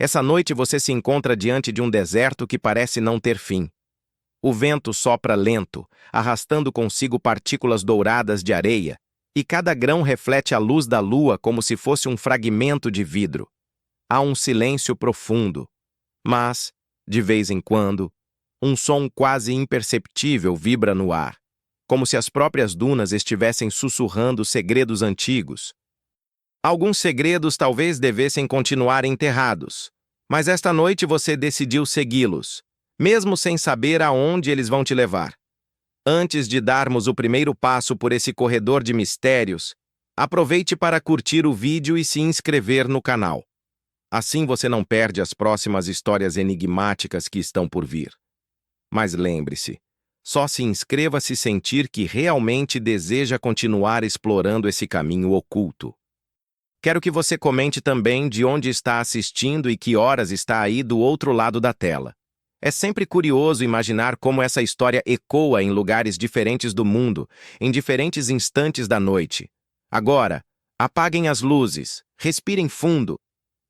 Essa noite você se encontra diante de um deserto que parece não ter fim. O vento sopra lento, arrastando consigo partículas douradas de areia, e cada grão reflete a luz da lua como se fosse um fragmento de vidro. Há um silêncio profundo, mas, de vez em quando, um som quase imperceptível vibra no ar, como se as próprias dunas estivessem sussurrando segredos antigos. Alguns segredos talvez devessem continuar enterrados, mas esta noite você decidiu segui-los, mesmo sem saber aonde eles vão te levar. Antes de darmos o primeiro passo por esse corredor de mistérios, aproveite para curtir o vídeo e se inscrever no canal. Assim você não perde as próximas histórias enigmáticas que estão por vir. Mas lembre-se, só se inscreva se sentir que realmente deseja continuar explorando esse caminho oculto. Quero que você comente também de onde está assistindo e que horas está aí do outro lado da tela. É sempre curioso imaginar como essa história ecoa em lugares diferentes do mundo, em diferentes instantes da noite. Agora, apaguem as luzes, respirem fundo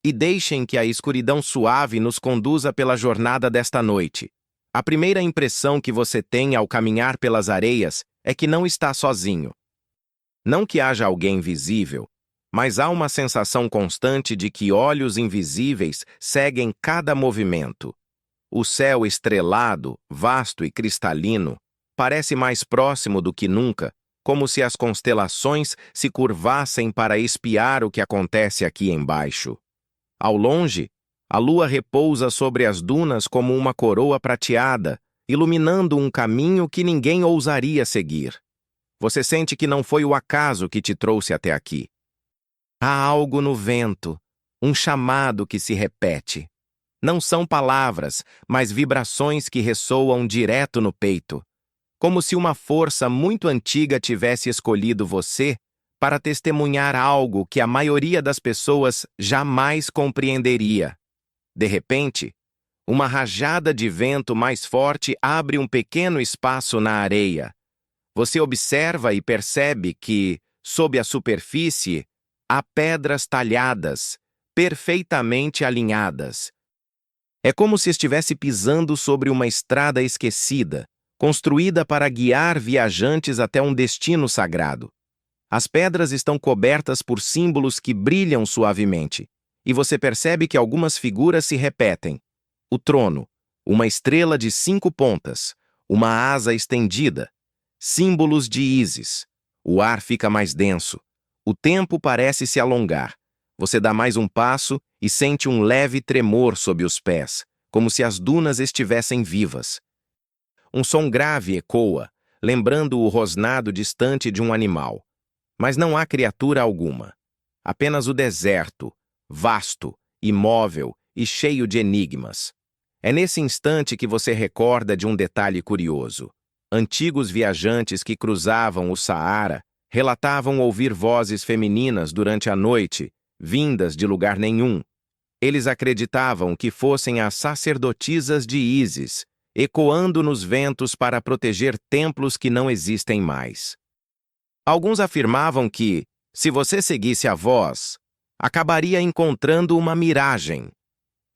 e deixem que a escuridão suave nos conduza pela jornada desta noite. A primeira impressão que você tem ao caminhar pelas areias é que não está sozinho. Não que haja alguém visível, mas há uma sensação constante de que olhos invisíveis seguem cada movimento. O céu estrelado, vasto e cristalino, parece mais próximo do que nunca, como se as constelações se curvassem para espiar o que acontece aqui embaixo. Ao longe, a lua repousa sobre as dunas como uma coroa prateada, iluminando um caminho que ninguém ousaria seguir. Você sente que não foi o acaso que te trouxe até aqui. Há algo no vento, um chamado que se repete. Não são palavras, mas vibrações que ressoam direto no peito, como se uma força muito antiga tivesse escolhido você para testemunhar algo que a maioria das pessoas jamais compreenderia. De repente, uma rajada de vento mais forte abre um pequeno espaço na areia. Você observa e percebe que, sob a superfície, há pedras talhadas, perfeitamente alinhadas. É como se estivesse pisando sobre uma estrada esquecida, construída para guiar viajantes até um destino sagrado. As pedras estão cobertas por símbolos que brilham suavemente, e você percebe que algumas figuras se repetem. O trono, uma estrela de 5 pontas, uma asa estendida, símbolos de Ísis. O ar fica mais denso. O tempo parece se alongar. Você dá mais um passo e sente um leve tremor sob os pés, como se as dunas estivessem vivas. Um som grave ecoa, lembrando o rosnado distante de um animal. Mas não há criatura alguma. Apenas o deserto, vasto, imóvel e cheio de enigmas. É nesse instante que você recorda de um detalhe curioso. Antigos viajantes que cruzavam o Saara relatavam ouvir vozes femininas durante a noite, vindas de lugar nenhum. Eles acreditavam que fossem as sacerdotisas de Ísis, ecoando nos ventos para proteger templos que não existem mais. Alguns afirmavam que, se você seguisse a voz, acabaria encontrando uma miragem,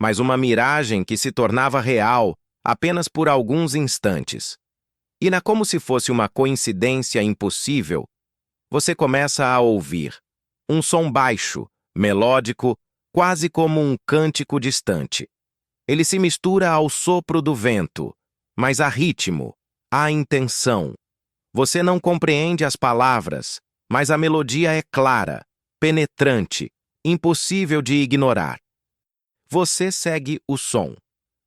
mas uma miragem que se tornava real apenas por alguns instantes. E como se fosse uma coincidência impossível, você começa a ouvir um som baixo, melódico, quase como um cântico distante. Ele se mistura ao sopro do vento, mas há ritmo, há intenção. Você não compreende as palavras, mas a melodia é clara, penetrante, impossível de ignorar. Você segue o som.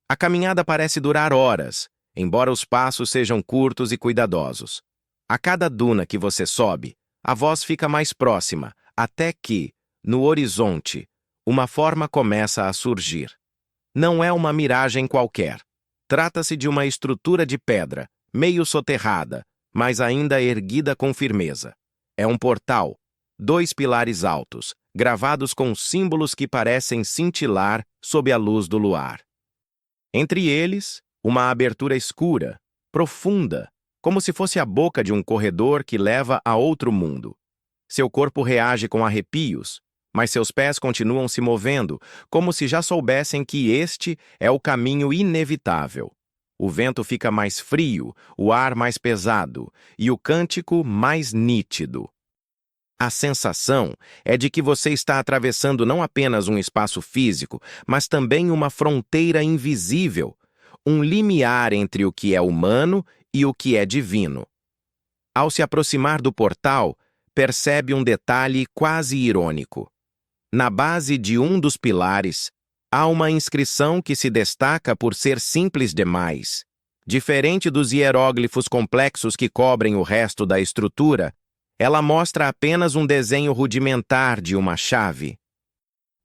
A caminhada parece durar horas, embora os passos sejam curtos e cuidadosos. A cada duna que você sobe, a voz fica mais próxima, até que, no horizonte, uma forma começa a surgir. Não é uma miragem qualquer. Trata-se de uma estrutura de pedra, meio soterrada, mas ainda erguida com firmeza. É um portal, 2 pilares altos, gravados com símbolos que parecem cintilar sob a luz do luar. Entre eles, uma abertura escura, profunda, como se fosse a boca de um corredor que leva a outro mundo. Seu corpo reage com arrepios, mas seus pés continuam se movendo, como se já soubessem que este é o caminho inevitável. O vento fica mais frio, o ar mais pesado e o cântico mais nítido. A sensação é de que você está atravessando não apenas um espaço físico, mas também uma fronteira invisível, um limiar entre o que é humano e o que é divino. Ao se aproximar do portal, percebe um detalhe quase irônico. Na base de um dos pilares, há uma inscrição que se destaca por ser simples demais. Diferente dos hieróglifos complexos que cobrem o resto da estrutura, ela mostra apenas um desenho rudimentar de uma chave.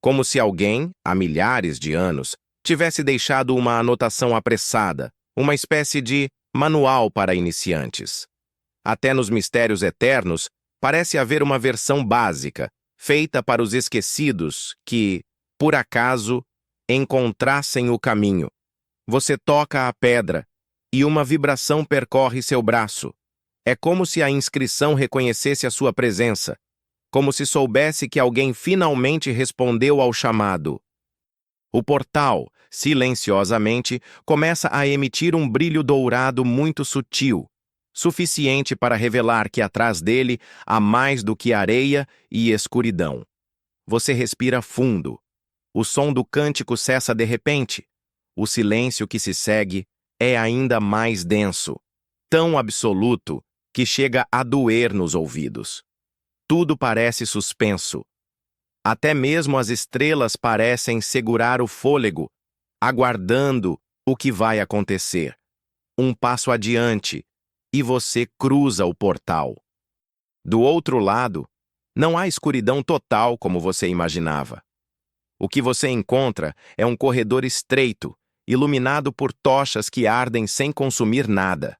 Como se alguém, há milhares de anos, tivesse deixado uma anotação apressada, uma espécie de manual para iniciantes. Até nos mistérios eternos, parece haver uma versão básica, feita para os esquecidos que, por acaso, encontrassem o caminho. Você toca a pedra e uma vibração percorre seu braço. É como se a inscrição reconhecesse a sua presença, como se soubesse que alguém finalmente respondeu ao chamado. O portal, silenciosamente, começa a emitir um brilho dourado muito sutil, suficiente para revelar que atrás dele há mais do que areia e escuridão. Você respira fundo. O som do cântico cessa de repente. O silêncio que se segue é ainda mais denso, tão absoluto que chega a doer nos ouvidos. Tudo parece suspenso. Até mesmo as estrelas parecem segurar o fôlego, aguardando o que vai acontecer. Um passo adiante, e você cruza o portal. Do outro lado, não há escuridão total como você imaginava. O que você encontra é um corredor estreito, iluminado por tochas que ardem sem consumir nada.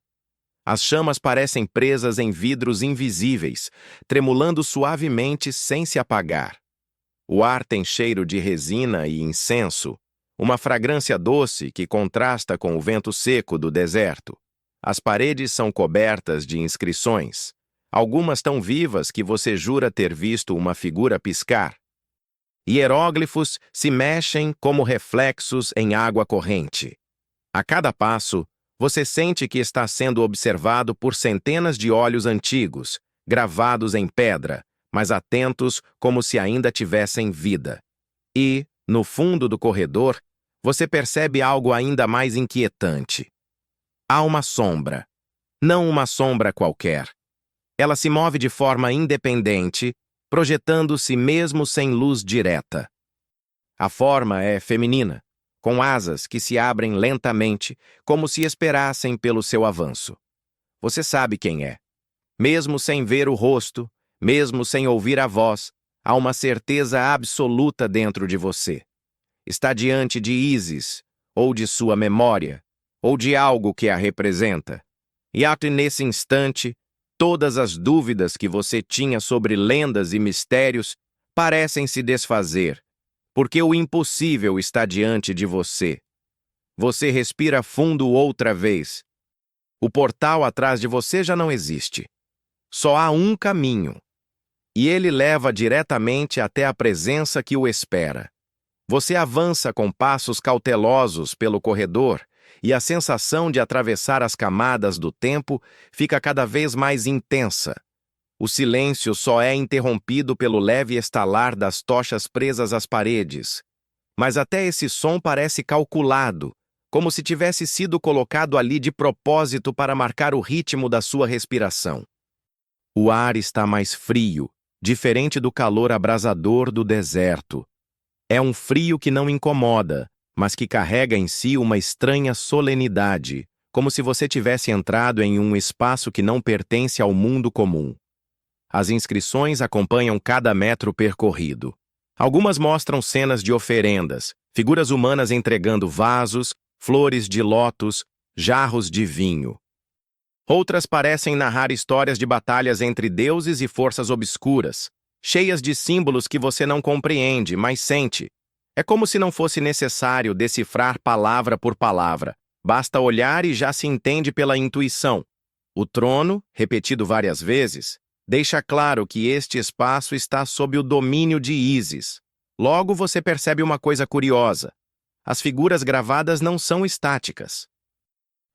As chamas parecem presas em vidros invisíveis, tremulando suavemente sem se apagar. O ar tem cheiro de resina e incenso, uma fragrância doce que contrasta com o vento seco do deserto. As paredes são cobertas de inscrições, algumas tão vivas que você jura ter visto uma figura piscar. Hieróglifos se mexem como reflexos em água corrente. A cada passo, você sente que está sendo observado por centenas de olhos antigos, gravados em pedra, mas atentos como se ainda tivessem vida. E, no fundo do corredor, você percebe algo ainda mais inquietante. Há uma sombra. Não uma sombra qualquer. Ela se move de forma independente, projetando-se mesmo sem luz direta. A forma é feminina, com asas que se abrem lentamente, como se esperassem pelo seu avanço. Você sabe quem é. Mesmo sem ver o rosto, mesmo sem ouvir a voz, há uma certeza absoluta dentro de você. Está diante de Ísis, ou de sua memória, ou de algo que a representa. E até nesse instante, todas as dúvidas que você tinha sobre lendas e mistérios parecem se desfazer, porque o impossível está diante de você. Você respira fundo outra vez. O portal atrás de você já não existe. Só há um caminho, e ele leva diretamente até a presença que o espera. Você avança com passos cautelosos pelo corredor, e a sensação de atravessar as camadas do tempo fica cada vez mais intensa. O silêncio só é interrompido pelo leve estalar das tochas presas às paredes. Mas até esse som parece calculado, como se tivesse sido colocado ali de propósito para marcar o ritmo da sua respiração. O ar está mais frio, diferente do calor abrasador do deserto. É um frio que não incomoda, mas que carrega em si uma estranha solenidade, como se você tivesse entrado em um espaço que não pertence ao mundo comum. As inscrições acompanham cada metro percorrido. Algumas mostram cenas de oferendas, figuras humanas entregando vasos, flores de lótus, jarros de vinho. Outras parecem narrar histórias de batalhas entre deuses e forças obscuras, cheias de símbolos que você não compreende, mas sente. É como se não fosse necessário decifrar palavra por palavra. Basta olhar e já se entende pela intuição. O trono, repetido várias vezes, deixa claro que este espaço está sob o domínio de Ísis. Logo, você percebe uma coisa curiosa. As figuras gravadas não são estáticas.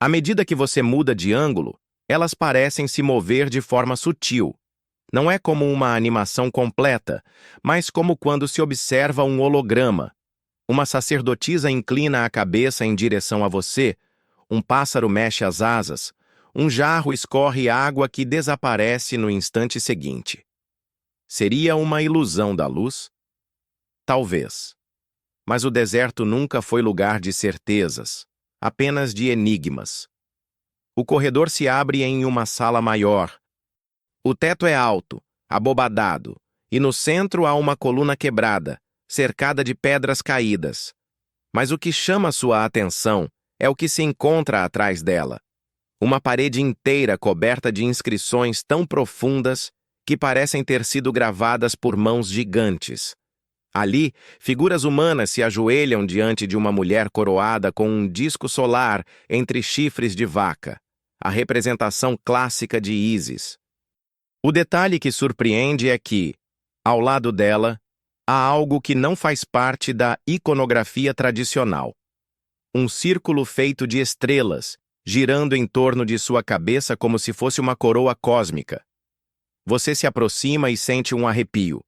À medida que você muda de ângulo, elas parecem se mover de forma sutil. Não é como uma animação completa, mas como quando se observa um holograma. Uma sacerdotisa inclina a cabeça em direção a você, um pássaro mexe as asas, um jarro escorre água que desaparece no instante seguinte. Seria uma ilusão da luz? Talvez. Mas o deserto nunca foi lugar de certezas, apenas de enigmas. O corredor se abre em uma sala maior. O teto é alto, abobadado, e no centro há uma coluna quebrada, cercada de pedras caídas. Mas o que chama sua atenção é o que se encontra atrás dela. Uma parede inteira coberta de inscrições tão profundas que parecem ter sido gravadas por mãos gigantes. Ali, figuras humanas se ajoelham diante de uma mulher coroada com um disco solar entre chifres de vaca, a representação clássica de Ísis. O detalhe que surpreende é que, ao lado dela, há algo que não faz parte da iconografia tradicional. Um círculo feito de estrelas, girando em torno de sua cabeça como se fosse uma coroa cósmica. Você se aproxima e sente um arrepio.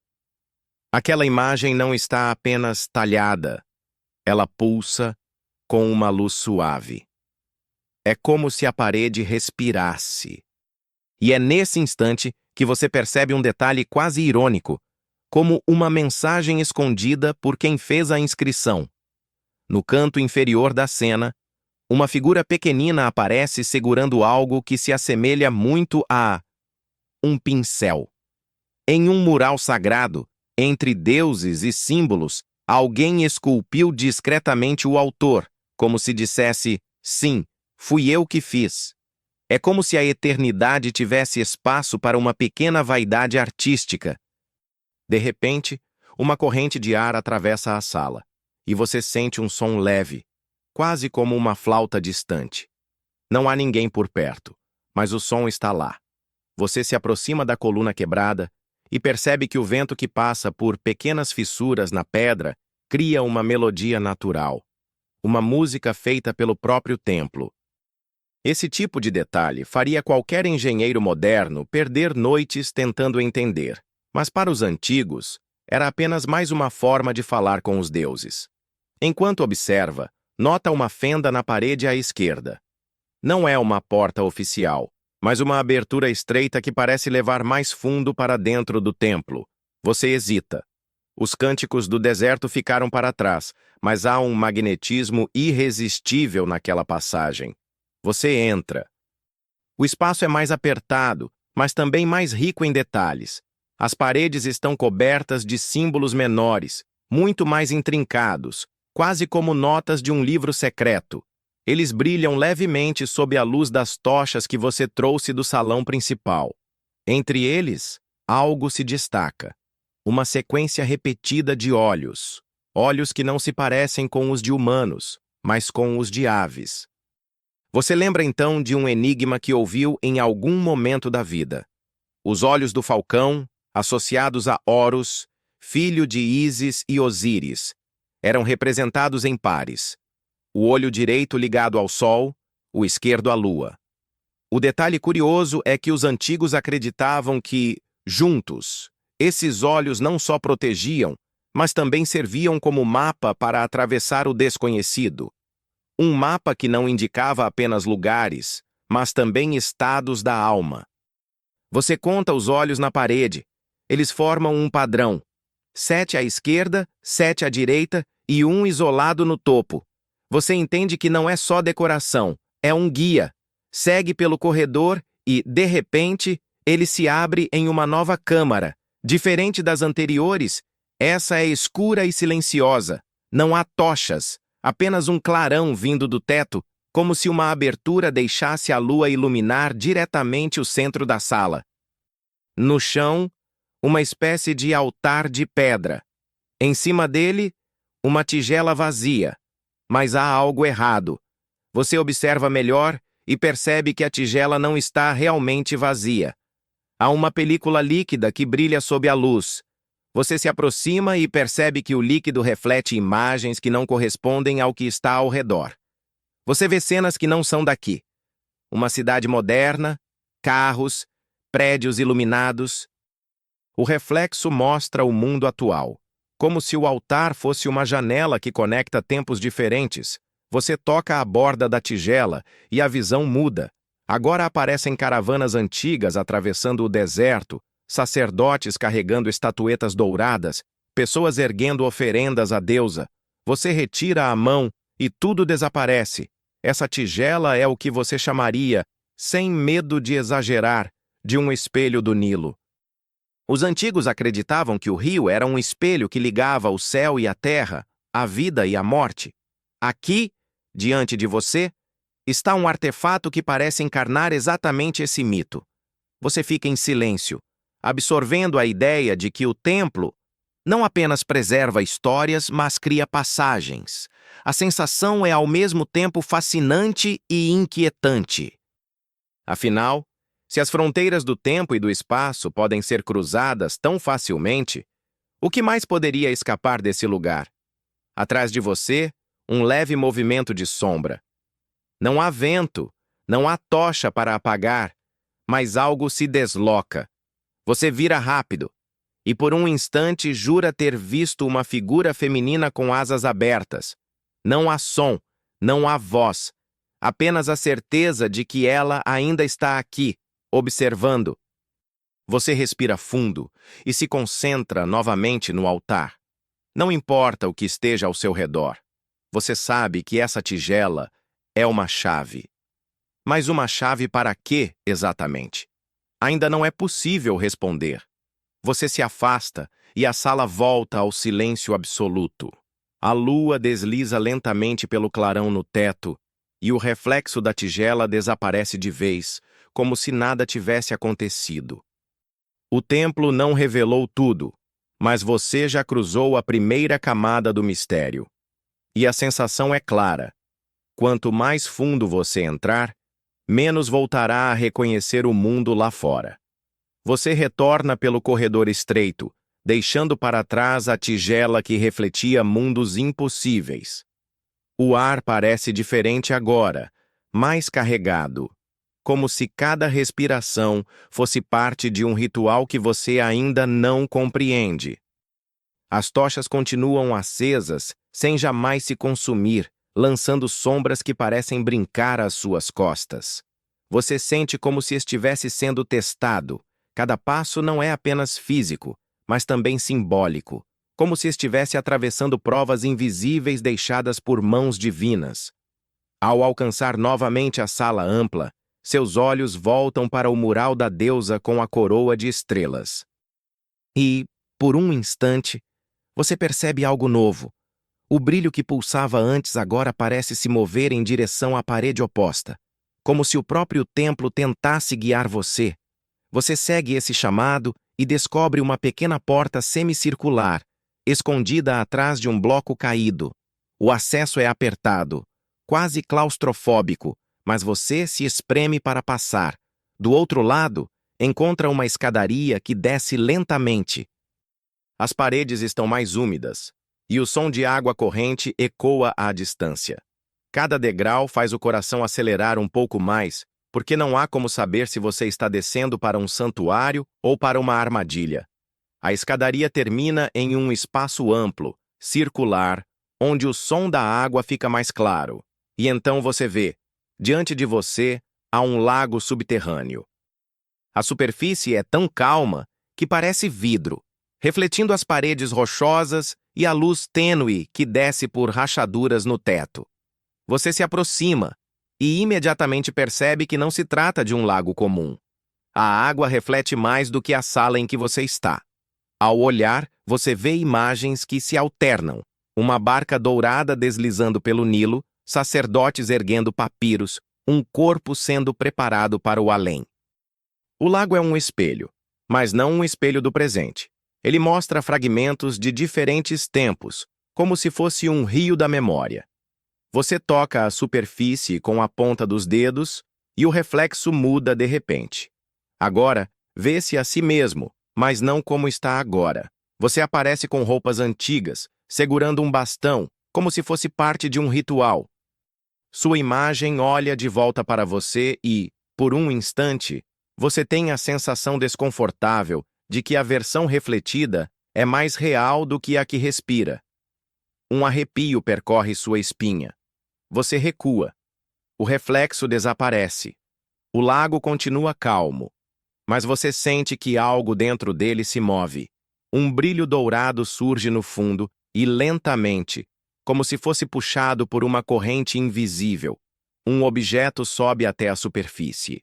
Aquela imagem não está apenas talhada, ela pulsa com uma luz suave. É como se a parede respirasse. E é nesse instante que você percebe um detalhe quase irônico, como uma mensagem escondida por quem fez a inscrição. No canto inferior da cena, uma figura pequenina aparece segurando algo que se assemelha muito a um pincel. Em um mural sagrado, entre deuses e símbolos, alguém esculpiu discretamente o autor, como se dissesse, sim, fui eu que fiz. É como se a eternidade tivesse espaço para uma pequena vaidade artística. De repente, uma corrente de ar atravessa a sala, e você sente um som leve, quase como uma flauta distante. Não há ninguém por perto, mas o som está lá. Você se aproxima da coluna quebrada e percebe que o vento que passa por pequenas fissuras na pedra cria uma melodia natural, uma música feita pelo próprio templo. Esse tipo de detalhe faria qualquer engenheiro moderno perder noites tentando entender, mas para os antigos, era apenas mais uma forma de falar com os deuses. Enquanto observa, nota uma fenda na parede à esquerda. Não é uma porta oficial, mas uma abertura estreita que parece levar mais fundo para dentro do templo. Você hesita. Os cânticos do deserto ficaram para trás, mas há um magnetismo irresistível naquela passagem. Você entra. O espaço é mais apertado, mas também mais rico em detalhes. As paredes estão cobertas de símbolos menores, muito mais intrincados, quase como notas de um livro secreto. Eles brilham levemente sob a luz das tochas que você trouxe do salão principal. Entre eles, algo se destaca. Uma sequência repetida de olhos. Olhos que não se parecem com os de humanos, mas com os de aves. Você lembra então de um enigma que ouviu em algum momento da vida. Os olhos do falcão, associados a Horus, filho de Ísis e Osíris, eram representados em pares. O olho direito ligado ao sol, o esquerdo à lua. O detalhe curioso é que os antigos acreditavam que, juntos, esses olhos não só protegiam, mas também serviam como mapa para atravessar o desconhecido. Um mapa que não indicava apenas lugares, mas também estados da alma. Você conta os olhos na parede. Eles formam um padrão. 7 à esquerda, 7 à direita e um isolado no topo. Você entende que não é só decoração, é um guia. Segue pelo corredor e, de repente, ele se abre em uma nova câmara. Diferente das anteriores, essa é escura e silenciosa. Não há tochas, apenas um clarão vindo do teto, como se uma abertura deixasse a lua iluminar diretamente o centro da sala. No chão, uma espécie de altar de pedra. Em cima dele, uma tigela vazia. Mas há algo errado. Você observa melhor e percebe que a tigela não está realmente vazia. Há uma película líquida que brilha sob a luz. Você se aproxima e percebe que o líquido reflete imagens que não correspondem ao que está ao redor. Você vê cenas que não são daqui. Uma cidade moderna, carros, prédios iluminados. O reflexo mostra o mundo atual, como se o altar fosse uma janela que conecta tempos diferentes. Você toca a borda da tigela e a visão muda. Agora aparecem caravanas antigas atravessando o deserto, sacerdotes carregando estatuetas douradas, pessoas erguendo oferendas à deusa. Você retira a mão e tudo desaparece. Essa tigela é o que você chamaria, sem medo de exagerar, de um espelho do Nilo. Os antigos acreditavam que o rio era um espelho que ligava o céu e a terra, a vida e a morte. Aqui, diante de você, está um artefato que parece encarnar exatamente esse mito. Você fica em silêncio, absorvendo a ideia de que o templo não apenas preserva histórias, mas cria passagens. A sensação é ao mesmo tempo fascinante e inquietante. Afinal, se as fronteiras do tempo e do espaço podem ser cruzadas tão facilmente, o que mais poderia escapar desse lugar? Atrás de você, um leve movimento de sombra. Não há vento, não há tocha para apagar, mas algo se desloca. Você vira rápido, e por um instante jura ter visto uma figura feminina com asas abertas. Não há som, não há voz, apenas a certeza de que ela ainda está aqui, observando. Você respira fundo e se concentra novamente no altar. Não importa o que esteja ao seu redor. Você sabe que essa tigela é uma chave. Mas uma chave para quê, exatamente? Ainda não é possível responder. Você se afasta e a sala volta ao silêncio absoluto. A lua desliza lentamente pelo clarão no teto e o reflexo da tigela desaparece de vez, como se nada tivesse acontecido. O templo não revelou tudo, mas você já cruzou a primeira camada do mistério. E a sensação é clara. Quanto mais fundo você entrar, menos voltará a reconhecer o mundo lá fora. Você retorna pelo corredor estreito, deixando para trás a tigela que refletia mundos impossíveis. O ar parece diferente agora, mais carregado, como se cada respiração fosse parte de um ritual que você ainda não compreende. As tochas continuam acesas, sem jamais se consumir, lançando sombras que parecem brincar às suas costas. Você sente como se estivesse sendo testado. Cada passo não é apenas físico, mas também simbólico, como se estivesse atravessando provas invisíveis deixadas por mãos divinas. Ao alcançar novamente a sala ampla, seus olhos voltam para o mural da deusa com a coroa de estrelas. E, por um instante, você percebe algo novo. O brilho que pulsava antes agora parece se mover em direção à parede oposta, como se o próprio templo tentasse guiar você. Você segue esse chamado e descobre uma pequena porta semicircular, escondida atrás de um bloco caído. O acesso é apertado, quase claustrofóbico, mas você se espreme para passar. Do outro lado, encontra uma escadaria que desce lentamente. As paredes estão mais úmidas, e o som de água corrente ecoa à distância. Cada degrau faz o coração acelerar um pouco mais, porque não há como saber se você está descendo para um santuário ou para uma armadilha. A escadaria termina em um espaço amplo, circular, onde o som da água fica mais claro. E então você vê, diante de você, há um lago subterrâneo. A superfície é tão calma que parece vidro, refletindo as paredes rochosas e a luz tênue que desce por rachaduras no teto. Você se aproxima e imediatamente percebe que não se trata de um lago comum. A água reflete mais do que a sala em que você está. Ao olhar, você vê imagens que se alternam. Uma barca dourada deslizando pelo Nilo, sacerdotes erguendo papiros, um corpo sendo preparado para o além. O lago é um espelho, mas não um espelho do presente. Ele mostra fragmentos de diferentes tempos, como se fosse um rio da memória. Você toca a superfície com a ponta dos dedos e o reflexo muda de repente. Agora, Vê-se a si mesmo, mas não como está agora. Você aparece com roupas antigas, segurando um bastão, como se fosse parte de um ritual. Sua imagem olha de volta para você e, por um instante, você tem a sensação desconfortável de que a versão refletida é mais real do que a que respira. Um arrepio percorre sua espinha. Você recua. O reflexo desaparece. O lago continua calmo, mas você sente que algo dentro dele se move. Um brilho dourado surge no fundo e, lentamente, como se fosse puxado por uma corrente invisível, um objeto sobe até a superfície.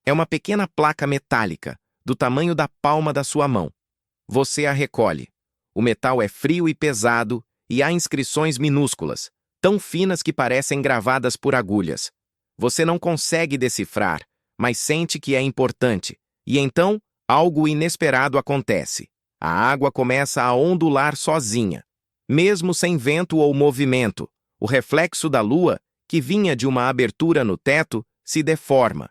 É uma pequena placa metálica, do tamanho da palma da sua mão. Você a recolhe. O metal é frio e pesado e há inscrições minúsculas, tão finas que parecem gravadas por agulhas. Você não consegue decifrar, mas sente que é importante. E então, algo inesperado acontece. A água começa a ondular sozinha. Mesmo sem vento ou movimento, o reflexo da lua, que vinha de uma abertura no teto, se deforma.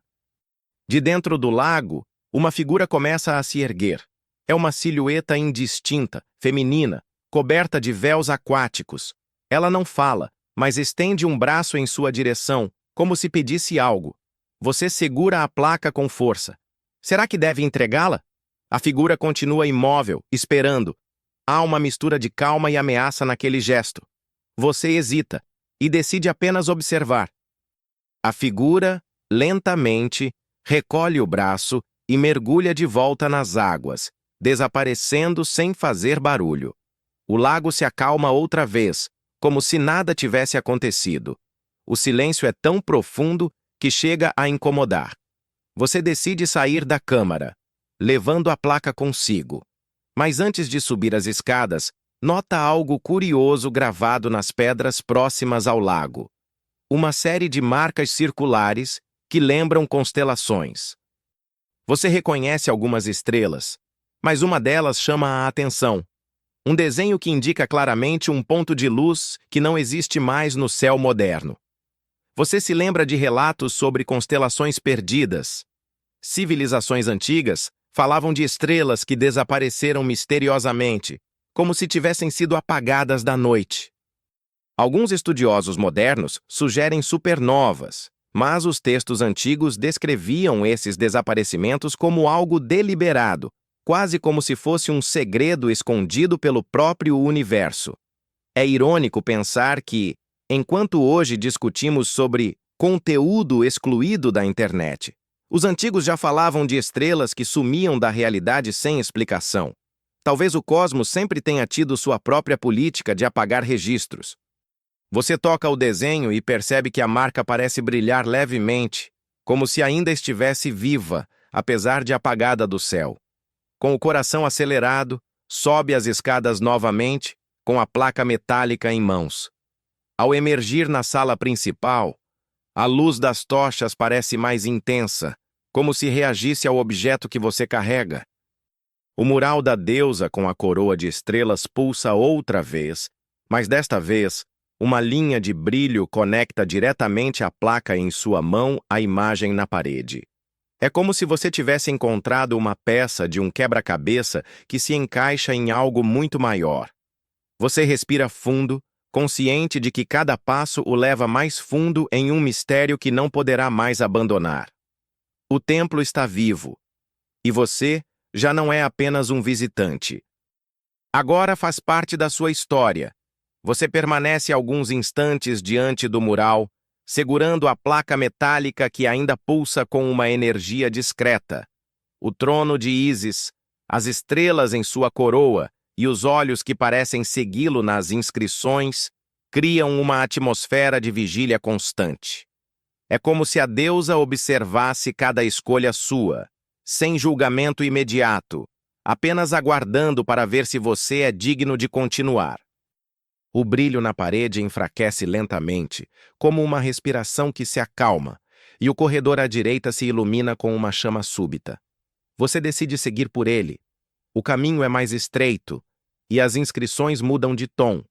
De dentro do lago, uma figura começa a se erguer. É uma silhueta indistinta, feminina, coberta de véus aquáticos. Ela não fala, mas estende um braço em sua direção, como se pedisse algo. Você segura a placa com força. Será que deve entregá-la? A figura continua imóvel, esperando. Há uma mistura de calma e ameaça naquele gesto. Você hesita e decide apenas observar. A figura, lentamente, recolhe o braço e mergulha de volta nas águas, desaparecendo sem fazer barulho. O lago se acalma outra vez, como se nada tivesse acontecido. O silêncio é tão profundo que chega a incomodar. Você decide sair da câmara, levando a placa consigo. Mas antes de subir as escadas, nota algo curioso gravado nas pedras próximas ao lago. Uma série de marcas circulares que lembram constelações. Você reconhece algumas estrelas, mas uma delas chama a atenção. Um desenho que indica claramente um ponto de luz que não existe mais no céu moderno. Você se lembra de relatos sobre constelações perdidas. Civilizações antigas falavam de estrelas que desapareceram misteriosamente, como se tivessem sido apagadas da noite. Alguns estudiosos modernos sugerem supernovas, mas os textos antigos descreviam esses desaparecimentos como algo deliberado, quase como se fosse um segredo escondido pelo próprio universo. É irônico pensar que, enquanto hoje discutimos sobre conteúdo excluído da internet, os antigos já falavam de estrelas que sumiam da realidade sem explicação. Talvez o cosmos sempre tenha tido sua própria política de apagar registros. Você toca o desenho e percebe que a marca parece brilhar levemente, como se ainda estivesse viva, apesar de apagada do céu. Com o coração acelerado, sobe as escadas novamente, com a placa metálica em mãos. Ao emergir na sala principal, a luz das tochas parece mais intensa, como se reagisse ao objeto que você carrega. O mural da deusa com a coroa de estrelas pulsa outra vez, mas desta vez, uma linha de brilho conecta diretamente a placa em sua mão à imagem na parede. É como se você tivesse encontrado uma peça de um quebra-cabeça que se encaixa em algo muito maior. Você respira fundo, consciente de que cada passo o leva mais fundo em um mistério que não poderá mais abandonar. O templo está vivo, e você já não é apenas um visitante. Agora faz parte da sua história. Você permanece alguns instantes diante do mural, segurando a placa metálica que ainda pulsa com uma energia discreta. O trono de Ísis, as estrelas em sua coroa e os olhos que parecem segui-lo nas inscrições criam uma atmosfera de vigília constante. É como se a deusa observasse cada escolha sua, sem julgamento imediato, apenas aguardando para ver se você é digno de continuar. O brilho na parede enfraquece lentamente, como uma respiração que se acalma, e o corredor à direita se ilumina com uma chama súbita. Você decide seguir por ele. O caminho é mais estreito, e as inscrições mudam de tom.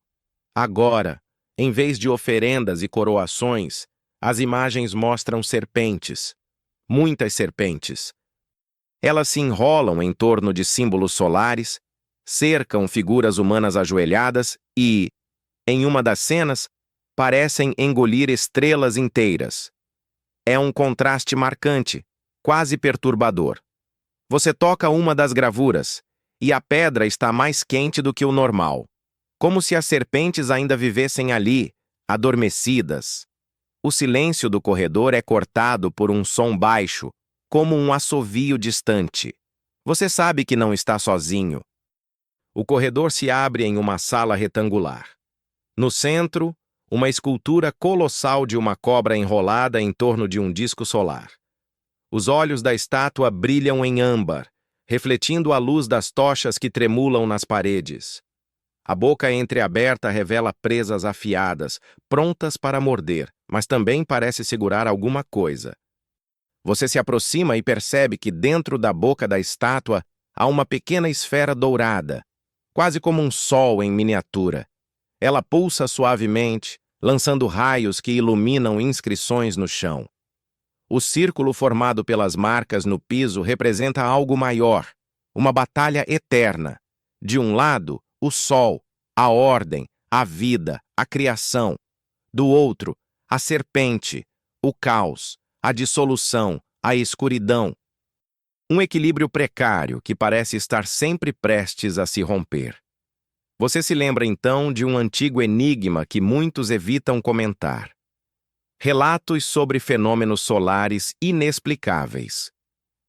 Agora, em vez de oferendas e coroações, as imagens mostram serpentes. Muitas serpentes. Elas se enrolam em torno de símbolos solares, cercam figuras humanas ajoelhadas e, em uma das cenas, parecem engolir estrelas inteiras. É um contraste marcante, quase perturbador. Você toca uma das gravuras, e a pedra está mais quente do que o normal, como se as serpentes ainda vivessem ali, adormecidas. O silêncio do corredor é cortado por um som baixo, como um assovio distante. Você sabe que não está sozinho. O corredor se abre em uma sala retangular. No centro, uma escultura colossal de uma cobra enrolada em torno de um disco solar. Os olhos da estátua brilham em âmbar, refletindo a luz das tochas que tremulam nas paredes. A boca entreaberta revela presas afiadas, prontas para morder, mas também parece segurar alguma coisa. Você se aproxima e percebe que dentro da boca da estátua há uma pequena esfera dourada, quase como um sol em miniatura. Ela pulsa suavemente, lançando raios que iluminam inscrições no chão. O círculo formado pelas marcas no piso representa algo maior, uma batalha eterna. De um lado, o sol, a ordem, a vida, a criação. Do outro, a serpente, o caos, a dissolução, a escuridão. Um equilíbrio precário que parece estar sempre prestes a se romper. Você se lembra então de um antigo enigma que muitos evitam comentar. Relatos sobre fenômenos solares inexplicáveis.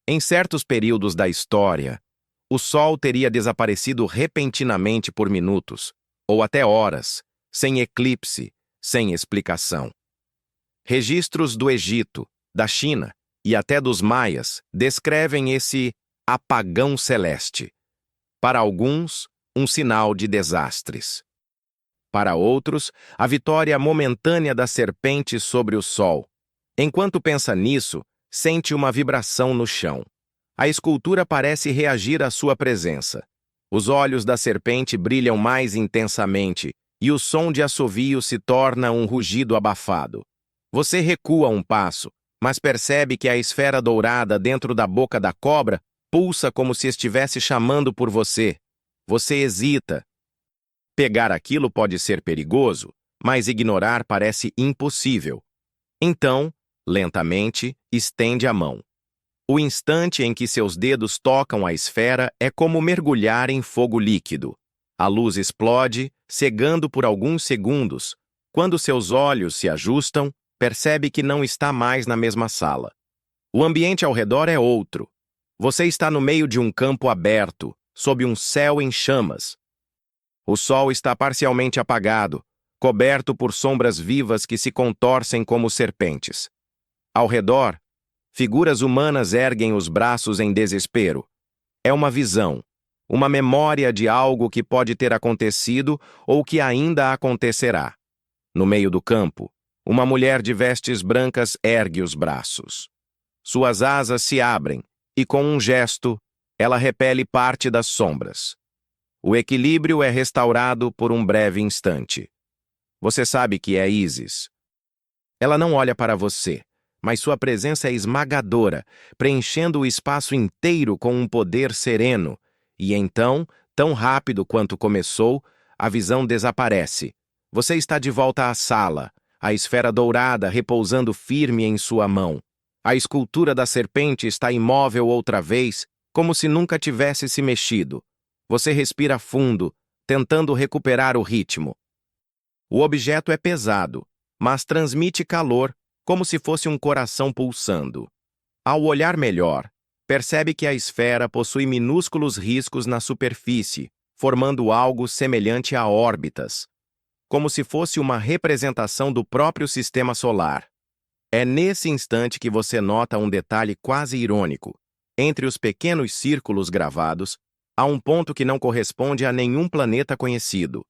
Em certos períodos da história, o Sol teria desaparecido repentinamente por minutos, ou até horas, sem eclipse, sem explicação. Registros do Egito, da China e até dos Maias descrevem esse apagão celeste. Para alguns, um sinal de desastres. Para outros, a vitória momentânea da serpente sobre o sol. Enquanto pensa nisso, sente uma vibração no chão. A escultura parece reagir à sua presença. Os olhos da serpente brilham mais intensamente e o som de assovio se torna um rugido abafado. Você recua um passo, mas percebe que a esfera dourada dentro da boca da cobra pulsa como se estivesse chamando por você. Você hesita. Pegar aquilo pode ser perigoso, mas ignorar parece impossível. Então, lentamente, estende a mão. O instante em que seus dedos tocam a esfera é como mergulhar em fogo líquido. A luz explode, cegando por alguns segundos. Quando seus olhos se ajustam, percebe que não está mais na mesma sala. O ambiente ao redor é outro. Você está no meio de um campo aberto, sob um céu em chamas. O sol está parcialmente apagado, coberto por sombras vivas que se contorcem como serpentes. Ao redor, figuras humanas erguem os braços em desespero. É uma visão, uma memória de algo que pode ter acontecido ou que ainda acontecerá. No meio do campo, uma mulher de vestes brancas ergue os braços. Suas asas se abrem e, com um gesto, ela repele parte das sombras. O equilíbrio é restaurado por um breve instante. Você sabe que é Isis. Ela não olha para você, mas sua presença é esmagadora, preenchendo o espaço inteiro com um poder sereno. E então, tão rápido quanto começou, a visão desaparece. Você está de volta à sala, a esfera dourada repousando firme em sua mão. A escultura da serpente está imóvel outra vez, como se nunca tivesse se mexido. Você respira fundo, tentando recuperar o ritmo. O objeto é pesado, mas transmite calor, como se fosse um coração pulsando. Ao olhar melhor, percebe que a esfera possui minúsculos riscos na superfície, formando algo semelhante a órbitas, como se fosse uma representação do próprio sistema solar. É nesse instante que você nota um detalhe quase irônico. Entre os pequenos círculos gravados, há um ponto que não corresponde a nenhum planeta conhecido.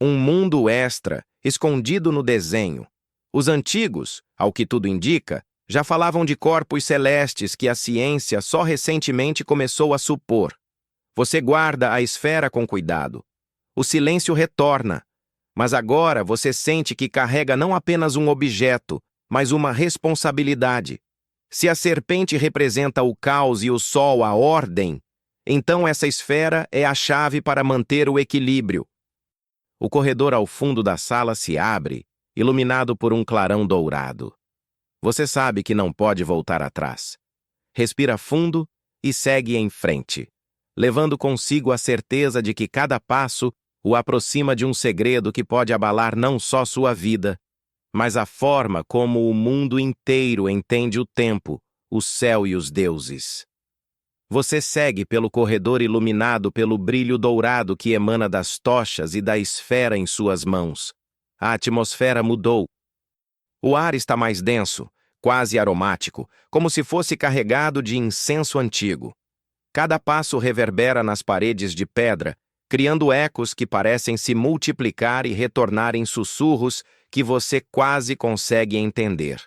Um mundo extra, escondido no desenho. Os antigos, ao que tudo indica, já falavam de corpos celestes que a ciência só recentemente começou a supor. Você guarda a esfera com cuidado. O silêncio retorna, mas agora você sente que carrega não apenas um objeto, mas uma responsabilidade. Se a serpente representa o caos e o sol a ordem, então essa esfera é a chave para manter o equilíbrio. O corredor ao fundo da sala se abre, iluminado por um clarão dourado. Você sabe que não pode voltar atrás. Respira fundo e segue em frente, levando consigo a certeza de que cada passo o aproxima de um segredo que pode abalar não só sua vida, mas a forma como o mundo inteiro entende o tempo, o céu e os deuses. Você segue pelo corredor iluminado pelo brilho dourado que emana das tochas e da esfera em suas mãos. A atmosfera mudou. O ar está mais denso, quase aromático, como se fosse carregado de incenso antigo. Cada passo reverbera nas paredes de pedra, criando ecos que parecem se multiplicar e retornar em sussurros que você quase consegue entender.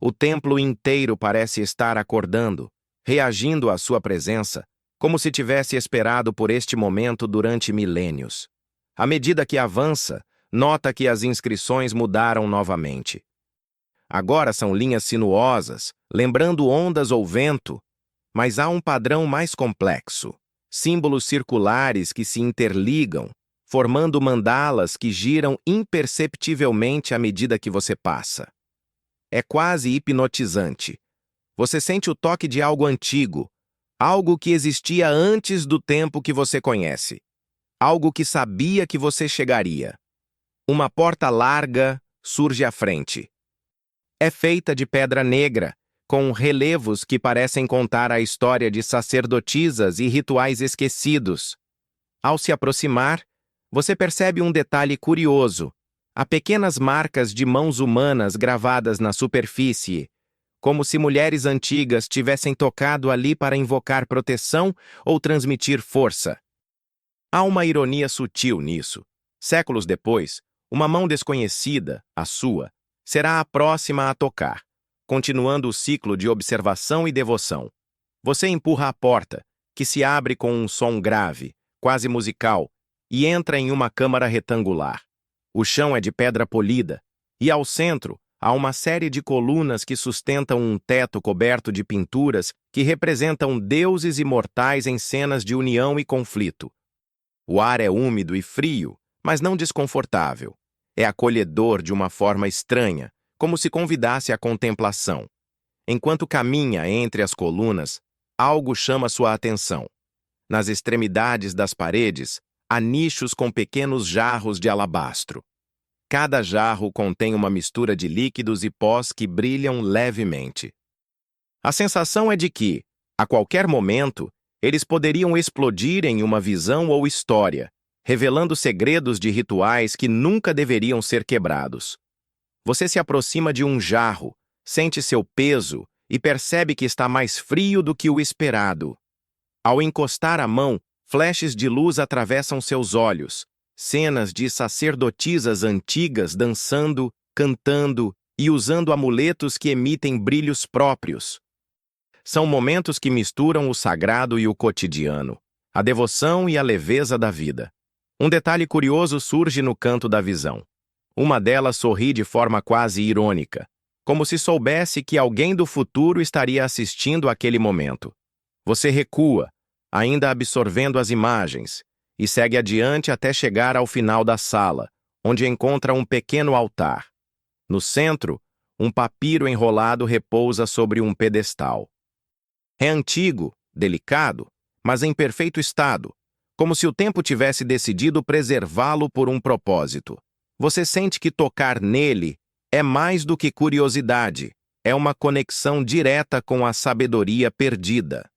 O templo inteiro parece estar acordando, reagindo à sua presença, como se tivesse esperado por este momento durante milênios. À medida que avança, nota que as inscrições mudaram novamente. Agora são linhas sinuosas, lembrando ondas ou vento, mas há um padrão mais complexo. Símbolos circulares que se interligam, formando mandalas que giram imperceptivelmente à medida que você passa. É quase hipnotizante. Você sente o toque de algo antigo, algo que existia antes do tempo que você conhece, algo que sabia que você chegaria. Uma porta larga surge à frente. É feita de pedra negra, com relevos que parecem contar a história de sacerdotisas e rituais esquecidos. Ao se aproximar, você percebe um detalhe curioso: há pequenas marcas de mãos humanas gravadas na superfície, como se mulheres antigas tivessem tocado ali para invocar proteção ou transmitir força. Há uma ironia sutil nisso. Séculos depois, uma mão desconhecida, a sua, será a próxima a tocar, continuando o ciclo de observação e devoção. Você empurra a porta, que se abre com um som grave, quase musical, e entra em uma câmara retangular. O chão é de pedra polida, e ao centro há uma série de colunas que sustentam um teto coberto de pinturas que representam deuses imortais em cenas de união e conflito. O ar é úmido e frio, mas não desconfortável. É acolhedor de uma forma estranha, como se convidasse à contemplação. Enquanto caminha entre as colunas, algo chama sua atenção. Nas extremidades das paredes, há nichos com pequenos jarros de alabastro. Cada jarro contém uma mistura de líquidos e pós que brilham levemente. A sensação é de que, a qualquer momento, eles poderiam explodir em uma visão ou história, revelando segredos de rituais que nunca deveriam ser quebrados. Você se aproxima de um jarro, sente seu peso e percebe que está mais frio do que o esperado. Ao encostar a mão, flashes de luz atravessam seus olhos, cenas de sacerdotisas antigas dançando, cantando e usando amuletos que emitem brilhos próprios. São momentos que misturam o sagrado e o cotidiano, a devoção e a leveza da vida. Um detalhe curioso surge no canto da visão. Uma delas sorri de forma quase irônica, como se soubesse que alguém do futuro estaria assistindo àquele momento. Você recua, ainda absorvendo as imagens, e segue adiante até chegar ao final da sala, onde encontra um pequeno altar. No centro, um papiro enrolado repousa sobre um pedestal. É antigo, delicado, mas em perfeito estado, como se o tempo tivesse decidido preservá-lo por um propósito. Você sente que tocar nele é mais do que curiosidade, é uma conexão direta com a sabedoria perdida.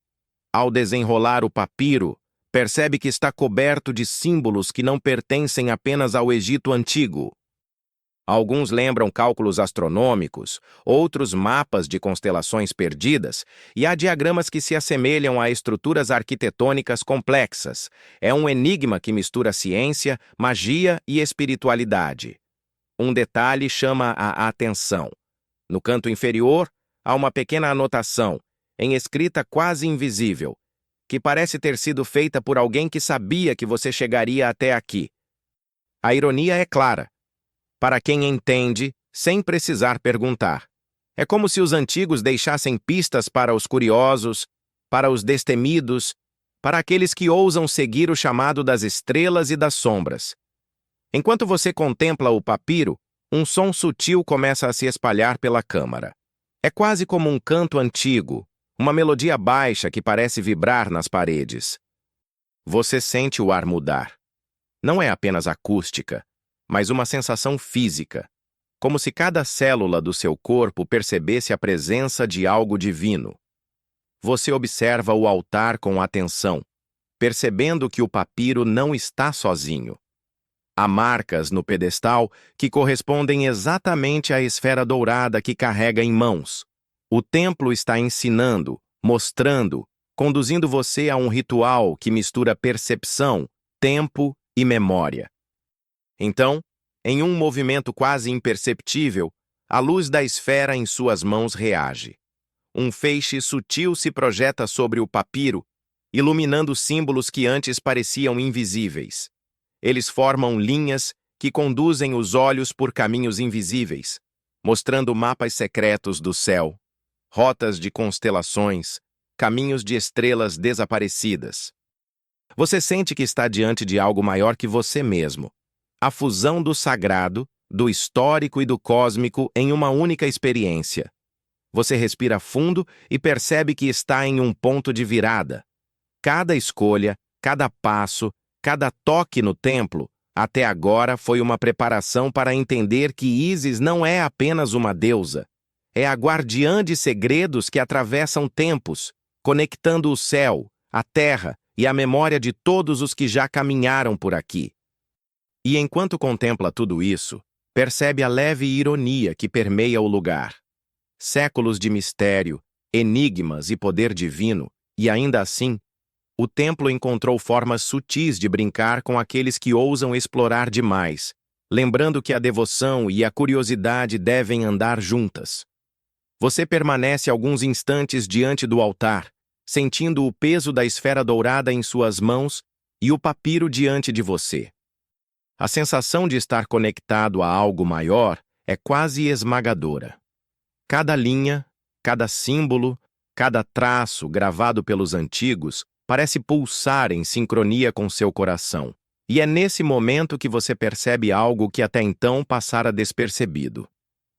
Ao desenrolar o papiro, percebe que está coberto de símbolos que não pertencem apenas ao Egito Antigo. Alguns lembram cálculos astronômicos, outros mapas de constelações perdidas, e há diagramas que se assemelham a estruturas arquitetônicas complexas. É um enigma que mistura ciência, magia e espiritualidade. Um detalhe chama a atenção. No canto inferior, há uma pequena anotação, em escrita quase invisível, que parece ter sido feita por alguém que sabia que você chegaria até aqui. A ironia é clara. Para quem entende, sem precisar perguntar. É como se os antigos deixassem pistas para os curiosos, para os destemidos, para aqueles que ousam seguir o chamado das estrelas e das sombras. Enquanto você contempla o papiro, um som sutil começa a se espalhar pela câmara. É quase como um canto antigo, uma melodia baixa que parece vibrar nas paredes. Você sente o ar mudar. Não é apenas acústica, mas uma sensação física, como se cada célula do seu corpo percebesse a presença de algo divino. Você observa o altar com atenção, percebendo que o papiro não está sozinho. Há marcas no pedestal que correspondem exatamente à esfera dourada que carrega em mãos. O templo está ensinando, mostrando, conduzindo você a um ritual que mistura percepção, tempo e memória. Então, em um movimento quase imperceptível, a luz da esfera em suas mãos reage. Um feixe sutil se projeta sobre o papiro, iluminando símbolos que antes pareciam invisíveis. Eles formam linhas que conduzem os olhos por caminhos invisíveis, mostrando mapas secretos do céu, rotas de constelações, caminhos de estrelas desaparecidas. Você sente que está diante de algo maior que você mesmo. A fusão do sagrado, do histórico e do cósmico em uma única experiência. Você respira fundo e percebe que está em um ponto de virada. Cada escolha, cada passo, cada toque no templo, até agora foi uma preparação para entender que Ísis não é apenas uma deusa. É a guardiã de segredos que atravessam tempos, conectando o céu, a terra e a memória de todos os que já caminharam por aqui. E enquanto contempla tudo isso, percebe a leve ironia que permeia o lugar. Séculos de mistério, enigmas e poder divino, e ainda assim, o templo encontrou formas sutis de brincar com aqueles que ousam explorar demais, lembrando que a devoção e a curiosidade devem andar juntas. Você permanece alguns instantes diante do altar, sentindo o peso da esfera dourada em suas mãos e o papiro diante de você. A sensação de estar conectado a algo maior é quase esmagadora. Cada linha, cada símbolo, cada traço gravado pelos antigos parece pulsar em sincronia com seu coração. E é nesse momento que você percebe algo que até então passara despercebido.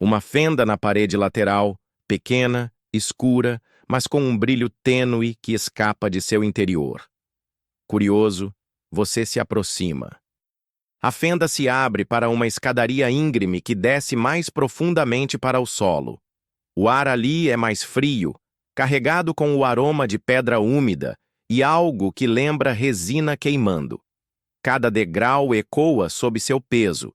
Uma fenda na parede lateral, pequena, escura, mas com um brilho tênue que escapa de seu interior. Curioso, você se aproxima. A fenda se abre para uma escadaria íngreme que desce mais profundamente para o solo. O ar ali é mais frio, carregado com o aroma de pedra úmida e algo que lembra resina queimando. Cada degrau ecoa sob seu peso,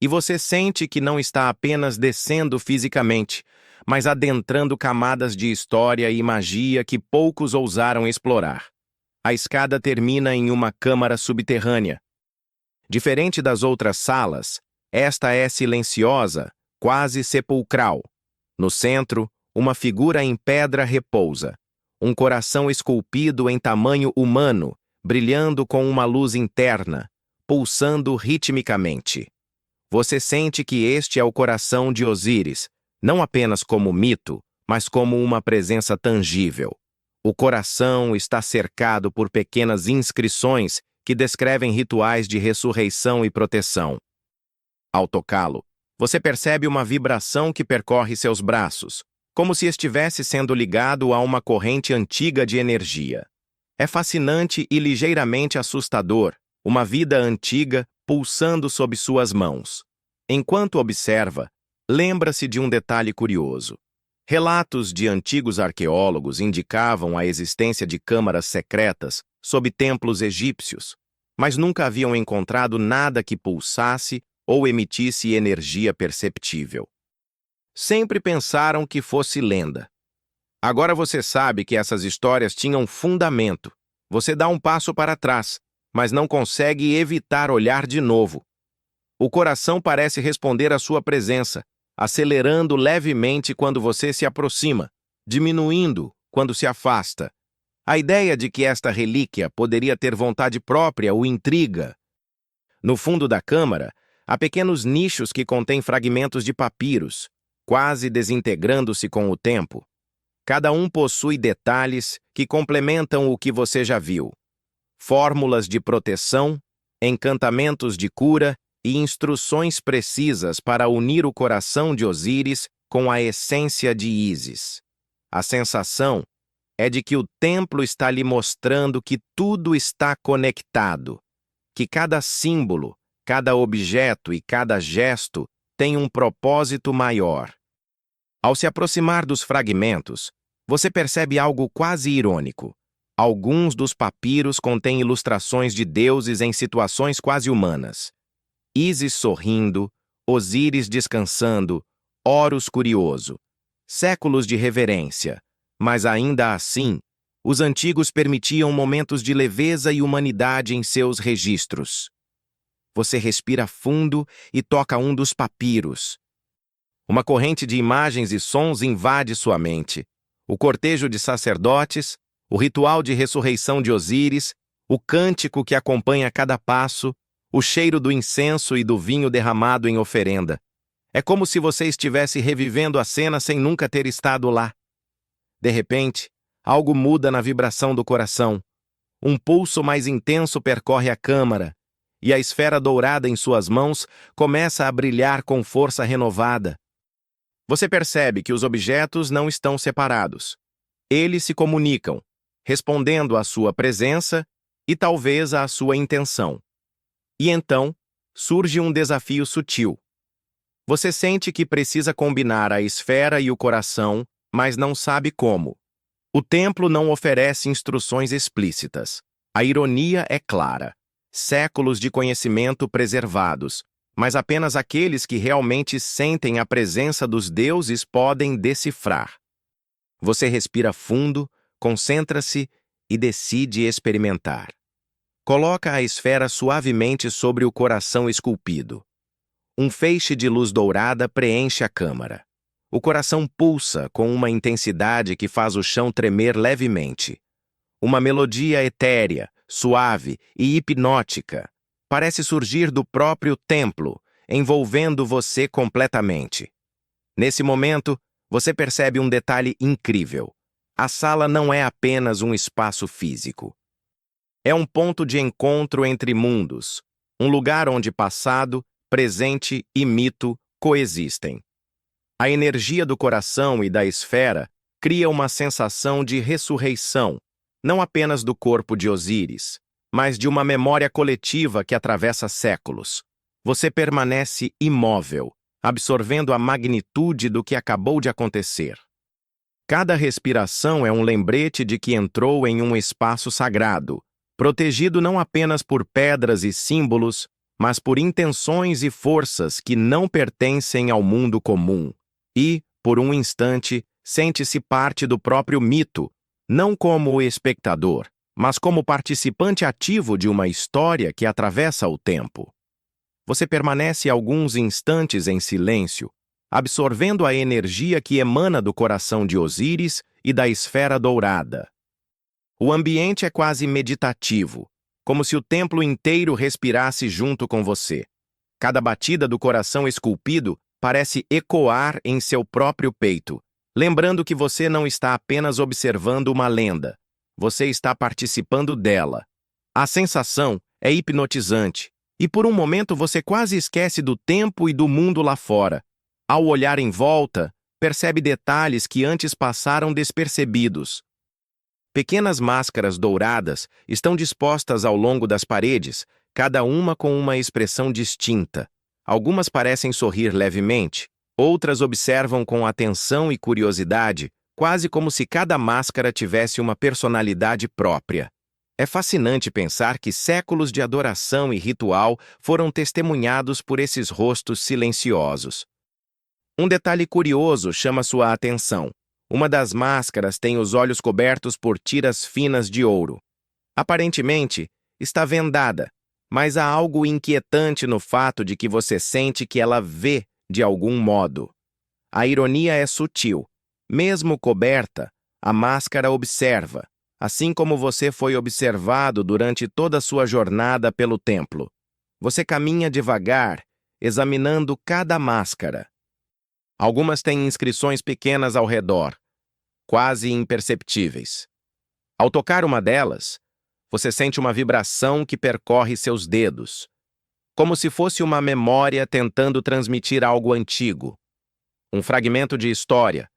e você sente que não está apenas descendo fisicamente, mas adentrando camadas de história e magia que poucos ousaram explorar. A escada termina em uma câmara subterrânea. Diferente das outras salas, esta é silenciosa, quase sepulcral. No centro, uma figura em pedra repousa. Um coração esculpido em tamanho humano, brilhando com uma luz interna, pulsando ritmicamente. Você sente que este é o coração de Osíris, não apenas como mito, mas como uma presença tangível. O coração está cercado por pequenas inscrições que descrevem rituais de ressurreição e proteção. Ao tocá-lo, você percebe uma vibração que percorre seus braços, como se estivesse sendo ligado a uma corrente antiga de energia. É fascinante e ligeiramente assustador, uma vida antiga pulsando sob suas mãos. Enquanto observa, lembra-se de um detalhe curioso. Relatos de antigos arqueólogos indicavam a existência de câmaras secretas sob templos egípcios, mas nunca haviam encontrado nada que pulsasse ou emitisse energia perceptível. Sempre pensaram que fosse lenda. Agora você sabe que essas histórias tinham fundamento. Você dá um passo para trás, mas não consegue evitar olhar de novo. O coração parece responder à sua presença, acelerando levemente quando você se aproxima, diminuindo quando se afasta. A ideia de que esta relíquia poderia ter vontade própria o intriga. No fundo da câmara, há pequenos nichos que contêm fragmentos de papiros. quase desintegrando-se com o tempo. Cada um possui detalhes que complementam o que você já viu. Fórmulas de proteção, encantamentos de cura e instruções precisas para unir o coração de Osíris com a essência de Ísis. A sensação é de que o templo está lhe mostrando que tudo está conectado, que cada símbolo, cada objeto e cada gesto tem um propósito maior. Ao se aproximar dos fragmentos, você percebe algo quase irônico. Alguns dos papiros contêm ilustrações de deuses em situações quase humanas. Ísis sorrindo, Osíris descansando, Horus curioso. Séculos de reverência, mas ainda assim, os antigos permitiam momentos de leveza e humanidade em seus registros. Você respira fundo e toca um dos papiros. Uma corrente de imagens e sons invade sua mente. O cortejo de sacerdotes, o ritual de ressurreição de Osíris, o cântico que acompanha cada passo, o cheiro do incenso e do vinho derramado em oferenda. É como se você estivesse revivendo a cena sem nunca ter estado lá. De repente, algo muda na vibração do coração. Um pulso mais intenso percorre a câmara, e a esfera dourada em suas mãos começa a brilhar com força renovada. Você percebe que os objetos não estão separados. Eles se comunicam, respondendo à sua presença e talvez à sua intenção. E então, surge um desafio sutil. Você sente que precisa combinar a esfera e o coração, mas não sabe como. O templo não oferece instruções explícitas. A ironia é clara. Séculos de conhecimento preservados, mas apenas aqueles que realmente sentem a presença dos deuses podem decifrar. Você respira fundo, concentra-se e decide experimentar. Coloca a esfera suavemente sobre o coração esculpido. Um feixe de luz dourada preenche a câmara. O coração pulsa com uma intensidade que faz o chão tremer levemente. Uma melodia etérea, suave e hipnótica parece surgir do próprio templo, envolvendo você completamente. Nesse momento, você percebe um detalhe incrível. A sala não é apenas um espaço físico. É um ponto de encontro entre mundos, um lugar onde passado, presente e mito coexistem. A energia do coração e da esfera cria uma sensação de ressurreição, não apenas do corpo de Osíris, mas de uma memória coletiva que atravessa séculos. Você permanece imóvel, absorvendo a magnitude do que acabou de acontecer. Cada respiração é um lembrete de que entrou em um espaço sagrado, protegido não apenas por pedras e símbolos, mas por intenções e forças que não pertencem ao mundo comum. E, por um instante, sente-se parte do próprio mito, não como espectador, mas como participante ativo de uma história que atravessa o tempo. Você permanece alguns instantes em silêncio, absorvendo a energia que emana do coração de Osíris e da esfera dourada. O ambiente é quase meditativo, como se o templo inteiro respirasse junto com você. Cada batida do coração esculpido parece ecoar em seu próprio peito, lembrando que você não está apenas observando uma lenda, você está participando dela. A sensação é hipnotizante, e por um momento você quase esquece do tempo e do mundo lá fora. Ao olhar em volta, percebe detalhes que antes passaram despercebidos. Pequenas máscaras douradas estão dispostas ao longo das paredes, cada uma com uma expressão distinta. Algumas parecem sorrir levemente, outras observam com atenção e curiosidade, quase como se cada máscara tivesse uma personalidade própria. É fascinante pensar que séculos de adoração e ritual foram testemunhados por esses rostos silenciosos. Um detalhe curioso chama sua atenção. Uma das máscaras tem os olhos cobertos por tiras finas de ouro. Aparentemente, está vendada, mas há algo inquietante no fato de que você sente que ela vê de algum modo. A ironia é sutil. Mesmo coberta, a máscara observa, assim como você foi observado durante toda a sua jornada pelo templo. Você caminha devagar, examinando cada máscara. Algumas têm inscrições pequenas ao redor, quase imperceptíveis. Ao tocar uma delas, você sente uma vibração que percorre seus dedos, como se fosse uma memória tentando transmitir algo antigo. Um fragmento de história,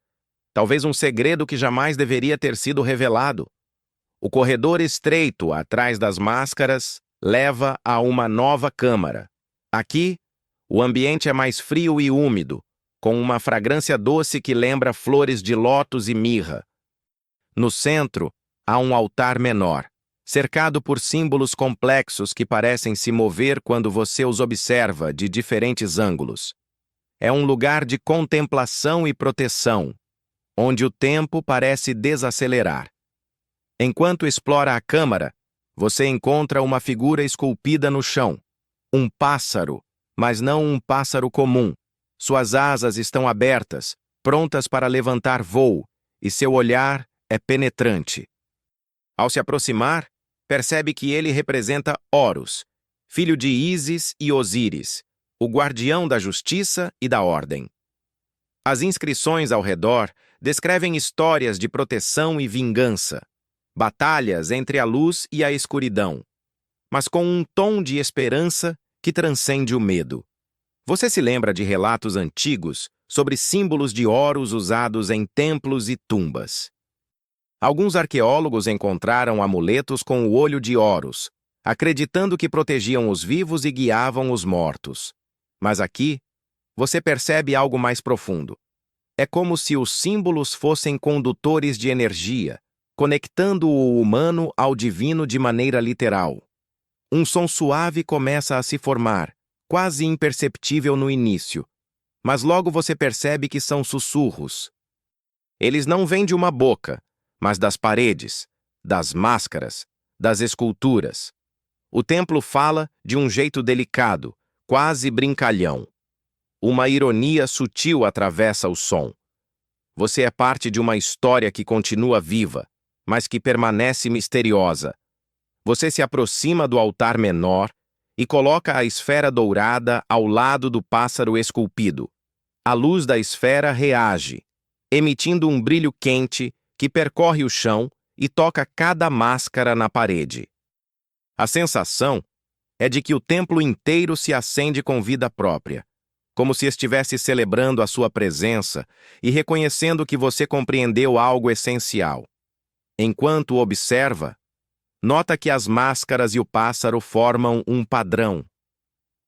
talvez um segredo que jamais deveria ter sido revelado. O corredor estreito atrás das máscaras leva a uma nova câmara. Aqui, o ambiente é mais frio e úmido, com uma fragrância doce que lembra flores de lótus e mirra. No centro, há um altar menor, cercado por símbolos complexos que parecem se mover quando você os observa de diferentes ângulos. É um lugar de contemplação e proteção, onde o tempo parece desacelerar. Enquanto explora a câmara, você encontra uma figura esculpida no chão. Um pássaro, mas não um pássaro comum. Suas asas estão abertas, prontas para levantar voo, e seu olhar é penetrante. Ao se aproximar, percebe que ele representa Horus, filho de Ísis e Osíris, o guardião da justiça e da ordem. As inscrições ao redor descrevem histórias de proteção e vingança, batalhas entre a luz e a escuridão, mas com um tom de esperança que transcende o medo. Você se lembra de relatos antigos sobre símbolos de Horus usados em templos e tumbas. Alguns arqueólogos encontraram amuletos com o olho de Horus, acreditando que protegiam os vivos e guiavam os mortos. Mas aqui, você percebe algo mais profundo. É como se os símbolos fossem condutores de energia, conectando o humano ao divino de maneira literal. Um som suave começa a se formar, quase imperceptível no início, mas logo você percebe que são sussurros. Eles não vêm de uma boca, mas das paredes, das máscaras, das esculturas. O templo fala de um jeito delicado, quase brincalhão. Uma ironia sutil atravessa o som. Você é parte de uma história que continua viva, mas que permanece misteriosa. Você se aproxima do altar menor e coloca a esfera dourada ao lado do pássaro esculpido. A luz da esfera reage, emitindo um brilho quente que percorre o chão e toca cada máscara na parede. A sensação é de que o templo inteiro se acende com vida própria, como se estivesse celebrando a sua presença e reconhecendo que você compreendeu algo essencial. Enquanto observa, nota que as máscaras e o pássaro formam um padrão.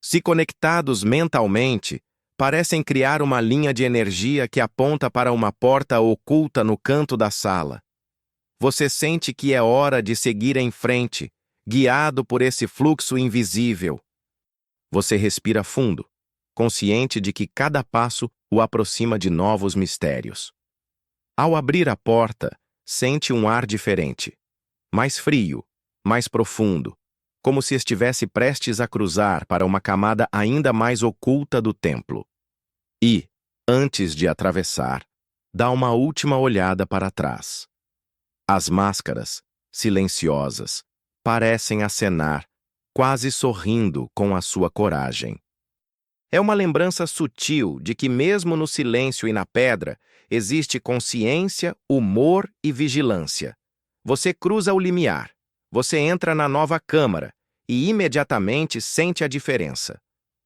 Se conectados mentalmente, parecem criar uma linha de energia que aponta para uma porta oculta no canto da sala. Você sente que é hora de seguir em frente, guiado por esse fluxo invisível. Você respira fundo, consciente de que cada passo o aproxima de novos mistérios. Ao abrir a porta, sente um ar diferente, mais frio, mais profundo, como se estivesse prestes a cruzar para uma camada ainda mais oculta do templo. E, antes de atravessar, dá uma última olhada para trás. As máscaras, silenciosas, parecem acenar, quase sorrindo com a sua coragem. É uma lembrança sutil de que mesmo no silêncio e na pedra, existe consciência, humor e vigilância. Você cruza o limiar, você entra na nova câmara e imediatamente sente a diferença.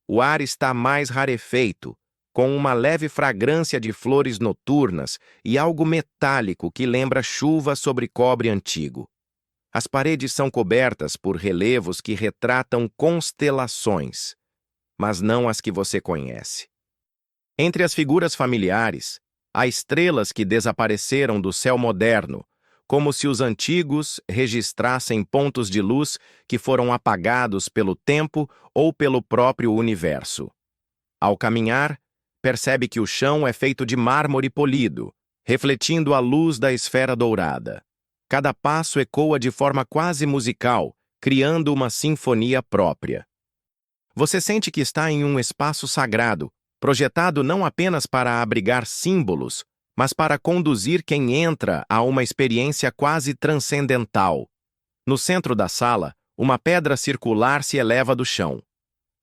O ar está mais rarefeito, com uma leve fragrância de flores noturnas e algo metálico que lembra chuva sobre cobre antigo. As paredes são cobertas por relevos que retratam constelações, mas não as que você conhece. Entre as figuras familiares, há estrelas que desapareceram do céu moderno, como se os antigos registrassem pontos de luz que foram apagados pelo tempo ou pelo próprio universo. Ao caminhar, percebe que o chão é feito de mármore polido, refletindo a luz da esfera dourada. Cada passo ecoa de forma quase musical, criando uma sinfonia própria. Você sente que está em um espaço sagrado, projetado não apenas para abrigar símbolos, mas para conduzir quem entra a uma experiência quase transcendental. No centro da sala, uma pedra circular se eleva do chão.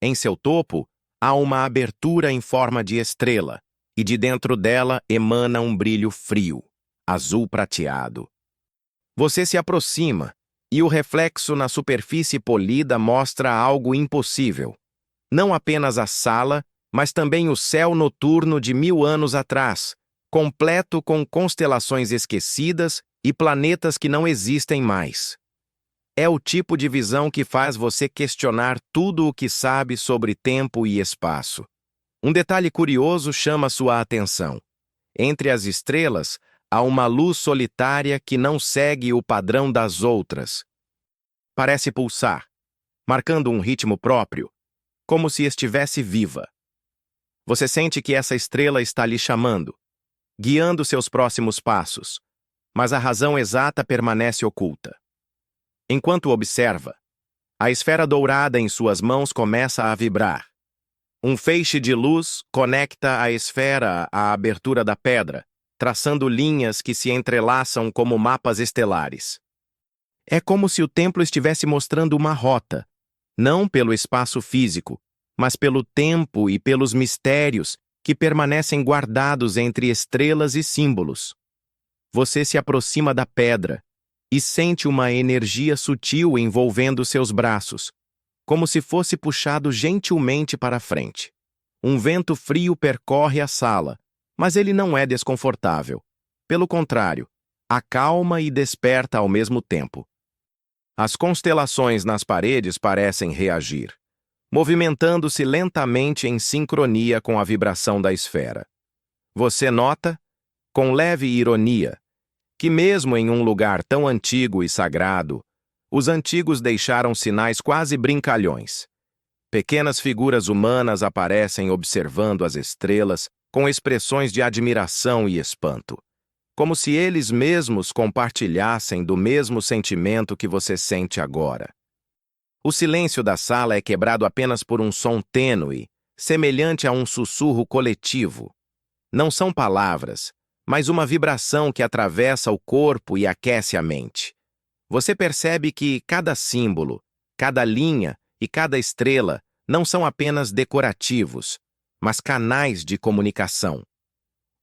Em seu topo, há uma abertura em forma de estrela, e de dentro dela emana um brilho frio, azul prateado. Você se aproxima, e o reflexo na superfície polida mostra algo impossível. Não apenas a sala, mas também o céu noturno de 1000 anos atrás, completo com constelações esquecidas e planetas que não existem mais. É o tipo de visão que faz você questionar tudo o que sabe sobre tempo e espaço. Um detalhe curioso chama sua atenção. Entre as estrelas, há uma luz solitária que não segue o padrão das outras. Parece pulsar, marcando um ritmo próprio, como se estivesse viva. Você sente que essa estrela está lhe chamando, guiando seus próximos passos, mas a razão exata permanece oculta. Enquanto observa, a esfera dourada em suas mãos começa a vibrar. Um feixe de luz conecta a esfera à abertura da pedra, traçando linhas que se entrelaçam como mapas estelares. É como se o templo estivesse mostrando uma rota, não pelo espaço físico, mas pelo tempo e pelos mistérios que permanecem guardados entre estrelas e símbolos. Você se aproxima da pedra e sente uma energia sutil envolvendo seus braços, como se fosse puxado gentilmente para frente. Um vento frio percorre a sala, mas ele não é desconfortável. Pelo contrário, acalma e desperta ao mesmo tempo. As constelações nas paredes parecem reagir, movimentando-se lentamente em sincronia com a vibração da esfera. Você nota, com leve ironia, que mesmo em um lugar tão antigo e sagrado, os antigos deixaram sinais quase brincalhões. Pequenas figuras humanas aparecem observando as estrelas com expressões de admiração e espanto, como se eles mesmos compartilhassem do mesmo sentimento que você sente agora. O silêncio da sala é quebrado apenas por um som tênue, semelhante a um sussurro coletivo. Não são palavras, mas uma vibração que atravessa o corpo e aquece a mente. Você percebe que cada símbolo, cada linha e cada estrela não são apenas decorativos, mas canais de comunicação.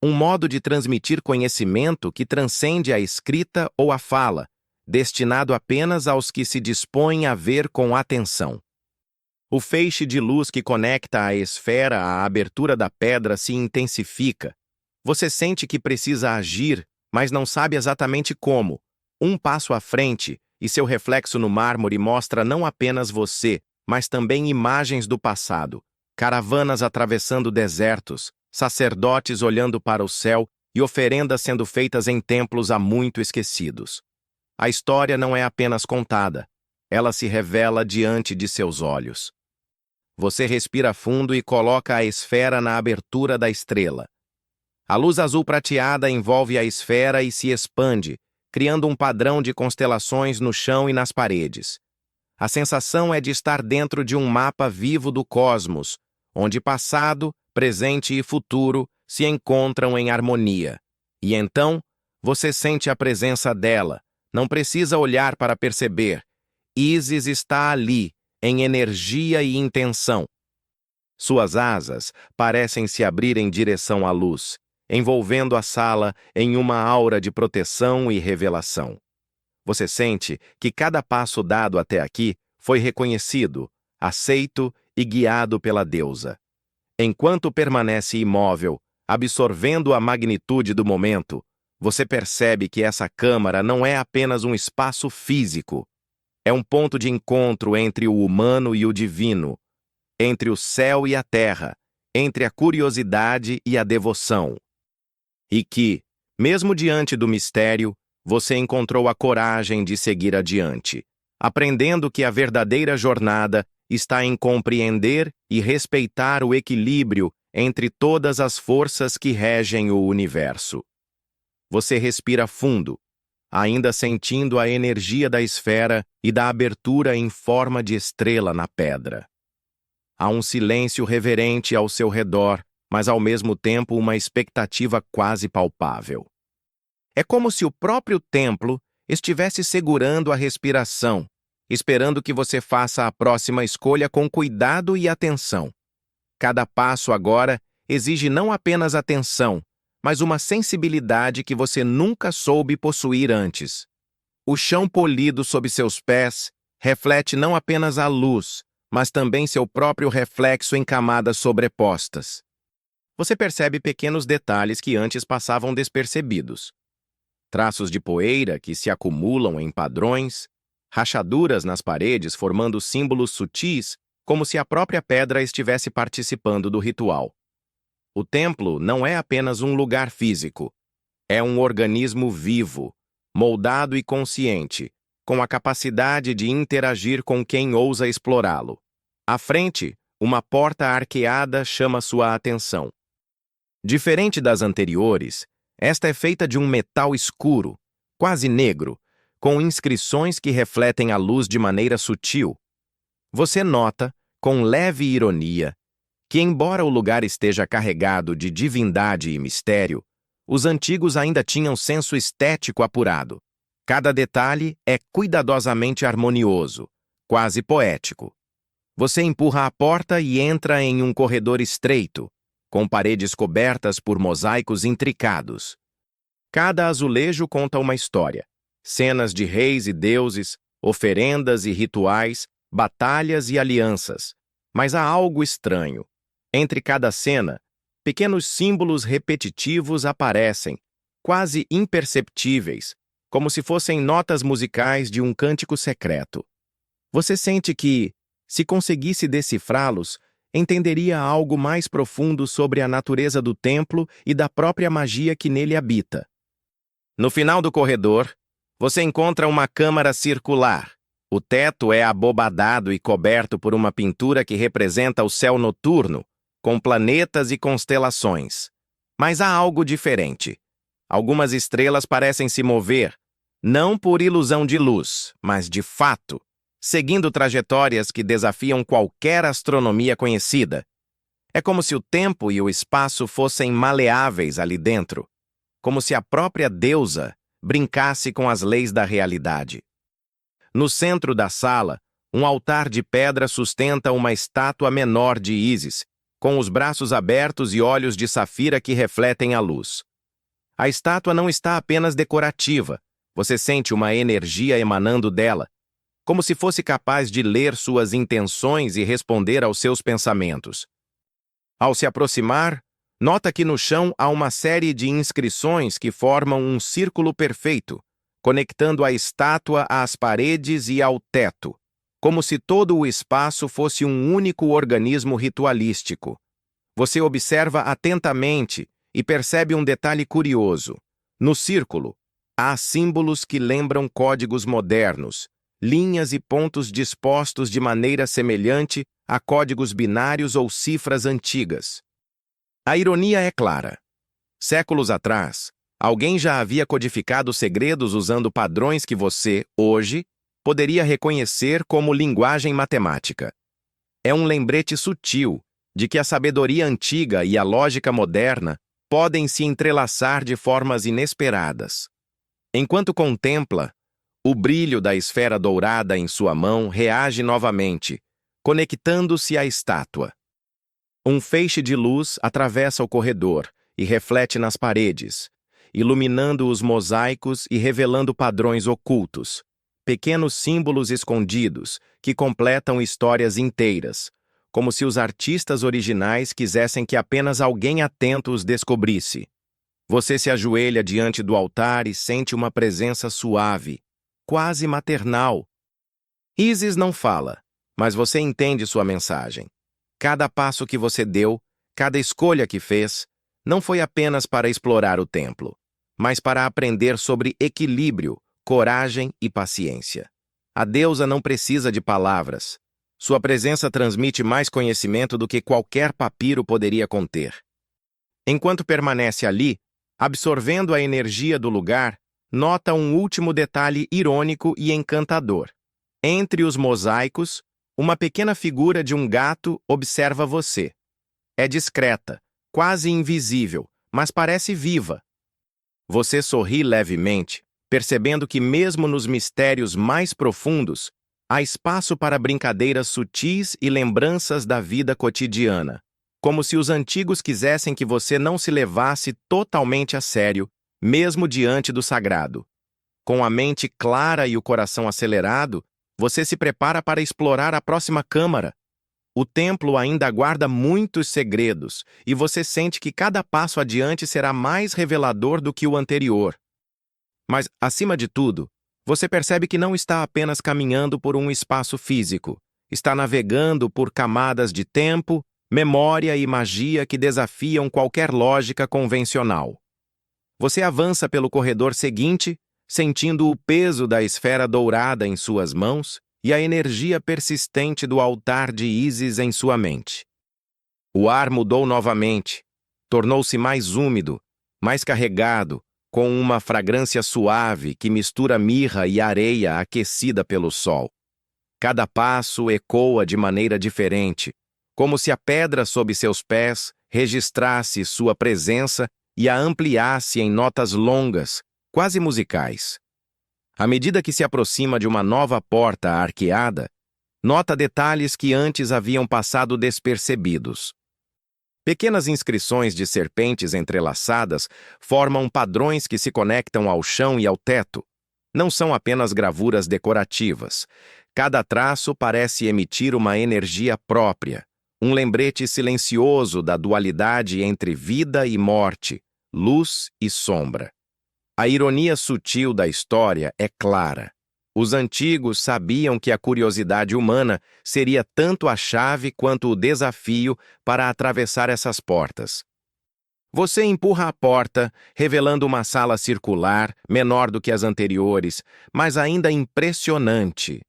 Um modo de transmitir conhecimento que transcende a escrita ou a fala, destinado apenas aos que se dispõem a ver com atenção. O feixe de luz que conecta a esfera à abertura da pedra se intensifica. Você sente que precisa agir, mas não sabe exatamente como. Um passo à frente, e seu reflexo no mármore mostra não apenas você, mas também imagens do passado, caravanas atravessando desertos, sacerdotes olhando para o céu e oferendas sendo feitas em templos há muito esquecidos. A história não é apenas contada, ela se revela diante de seus olhos. Você respira fundo e coloca a esfera na abertura da estrela. A luz azul prateada envolve a esfera e se expande, criando um padrão de constelações no chão e nas paredes. A sensação é de estar dentro de um mapa vivo do cosmos, onde passado, presente e futuro se encontram em harmonia. E então, você sente a presença dela, não precisa olhar para perceber. Isis está ali, em energia e intenção. Suas asas parecem se abrir em direção à luz, envolvendo a sala em uma aura de proteção e revelação. Você sente que cada passo dado até aqui foi reconhecido, aceito e guiado pela deusa. Enquanto permanece imóvel, absorvendo a magnitude do momento, você percebe que essa câmara não é apenas um espaço físico. É um ponto de encontro entre o humano e o divino, entre o céu e a terra, entre a curiosidade e a devoção. E que, mesmo diante do mistério, você encontrou a coragem de seguir adiante, aprendendo que a verdadeira jornada está em compreender e respeitar o equilíbrio entre todas as forças que regem o universo. Você respira fundo, ainda sentindo a energia da esfera e da abertura em forma de estrela na pedra. Há um silêncio reverente ao seu redor, mas ao mesmo tempo uma expectativa quase palpável. É como se o próprio templo estivesse segurando a respiração, esperando que você faça a próxima escolha com cuidado e atenção. Cada passo agora exige não apenas atenção, mas uma sensibilidade que você nunca soube possuir antes. O chão polido sob seus pés reflete não apenas a luz, mas também seu próprio reflexo em camadas sobrepostas. Você percebe pequenos detalhes que antes passavam despercebidos. Traços de poeira que se acumulam em padrões, rachaduras nas paredes formando símbolos sutis, como se a própria pedra estivesse participando do ritual. O templo não é apenas um lugar físico, é um organismo vivo, moldado e consciente, com a capacidade de interagir com quem ousa explorá-lo. À frente, uma porta arqueada chama sua atenção. Diferente das anteriores, esta é feita de um metal escuro, quase negro, com inscrições que refletem a luz de maneira sutil. Você nota, com leve ironia, que embora o lugar esteja carregado de divindade e mistério, os antigos ainda tinham senso estético apurado. Cada detalhe é cuidadosamente harmonioso, quase poético. Você empurra a porta e entra em um corredor estreito, com paredes cobertas por mosaicos intricados. Cada azulejo conta uma história. Cenas de reis e deuses, oferendas e rituais, batalhas e alianças. Mas há algo estranho. Entre cada cena, pequenos símbolos repetitivos aparecem, quase imperceptíveis, como se fossem notas musicais de um cântico secreto. Você sente que, se conseguisse decifrá-los, entenderia algo mais profundo sobre a natureza do templo e da própria magia que nele habita. No final do corredor, você encontra uma câmara circular. O teto é abobadado e coberto por uma pintura que representa o céu noturno, com planetas e constelações. Mas há algo diferente. Algumas estrelas parecem se mover, não por ilusão de luz, mas de fato, seguindo trajetórias que desafiam qualquer astronomia conhecida. É como se o tempo e o espaço fossem maleáveis ali dentro, como se a própria deusa brincasse com as leis da realidade. No centro da sala, um altar de pedra sustenta uma estátua menor de Ísis, com os braços abertos e olhos de safira que refletem a luz. A estátua não está apenas decorativa, você sente uma energia emanando dela, como se fosse capaz de ler suas intenções e responder aos seus pensamentos. Ao se aproximar, nota que no chão há uma série de inscrições que formam um círculo perfeito, conectando a estátua às paredes e ao teto, como se todo o espaço fosse um único organismo ritualístico. Você observa atentamente e percebe um detalhe curioso. No círculo, há símbolos que lembram códigos modernos, linhas e pontos dispostos de maneira semelhante a códigos binários ou cifras antigas. A ironia é clara. Séculos atrás, alguém já havia codificado segredos usando padrões que você, hoje, poderia reconhecer como linguagem matemática. É um lembrete sutil de que a sabedoria antiga e a lógica moderna podem se entrelaçar de formas inesperadas. Enquanto contempla, o brilho da esfera dourada em sua mão reage novamente, conectando-se à estátua. Um feixe de luz atravessa o corredor e reflete nas paredes, iluminando os mosaicos e revelando padrões ocultos, pequenos símbolos escondidos que completam histórias inteiras, como se os artistas originais quisessem que apenas alguém atento os descobrisse. Você se ajoelha diante do altar e sente uma presença suave, quase maternal. Ísis não fala, mas você entende sua mensagem. Cada passo que você deu, cada escolha que fez, não foi apenas para explorar o templo, mas para aprender sobre equilíbrio, coragem e paciência. A deusa não precisa de palavras. Sua presença transmite mais conhecimento do que qualquer papiro poderia conter. Enquanto permanece ali, absorvendo a energia do lugar, nota um último detalhe irônico e encantador. Entre os mosaicos, uma pequena figura de um gato observa você. É discreta, quase invisível, mas parece viva. Você sorri levemente, percebendo que mesmo nos mistérios mais profundos, há espaço para brincadeiras sutis e lembranças da vida cotidiana. como se os antigos quisessem que você não se levasse totalmente a sério, mesmo diante do sagrado. Com a mente clara e o coração acelerado, você se prepara para explorar a próxima câmara. O templo ainda guarda muitos segredos, e você sente que cada passo adiante será mais revelador do que o anterior. Mas, acima de tudo, você percebe que não está apenas caminhando por um espaço físico, está navegando por camadas de tempo, memória e magia que desafiam qualquer lógica convencional. Você avança pelo corredor seguinte, sentindo o peso da esfera dourada em suas mãos e a energia persistente do altar de Ísis em sua mente. O ar mudou novamente, tornou-se mais úmido, mais carregado, com uma fragrância suave que mistura mirra e areia aquecida pelo sol. Cada passo ecoa de maneira diferente, como se a pedra sob seus pés registrasse sua presença e a ampliasse em notas longas, quase musicais. À medida que se aproxima de uma nova porta arqueada, nota detalhes que antes haviam passado despercebidos. Pequenas inscrições de serpentes entrelaçadas formam padrões que se conectam ao chão e ao teto. Não são apenas gravuras decorativas. Cada traço parece emitir uma energia própria, um lembrete silencioso da dualidade entre vida e morte, luz e sombra. A ironia sutil da história é clara. Os antigos sabiam que a curiosidade humana seria tanto a chave quanto o desafio para atravessar essas portas. Você empurra a porta, revelando uma sala circular, menor do que as anteriores, mas ainda impressionante.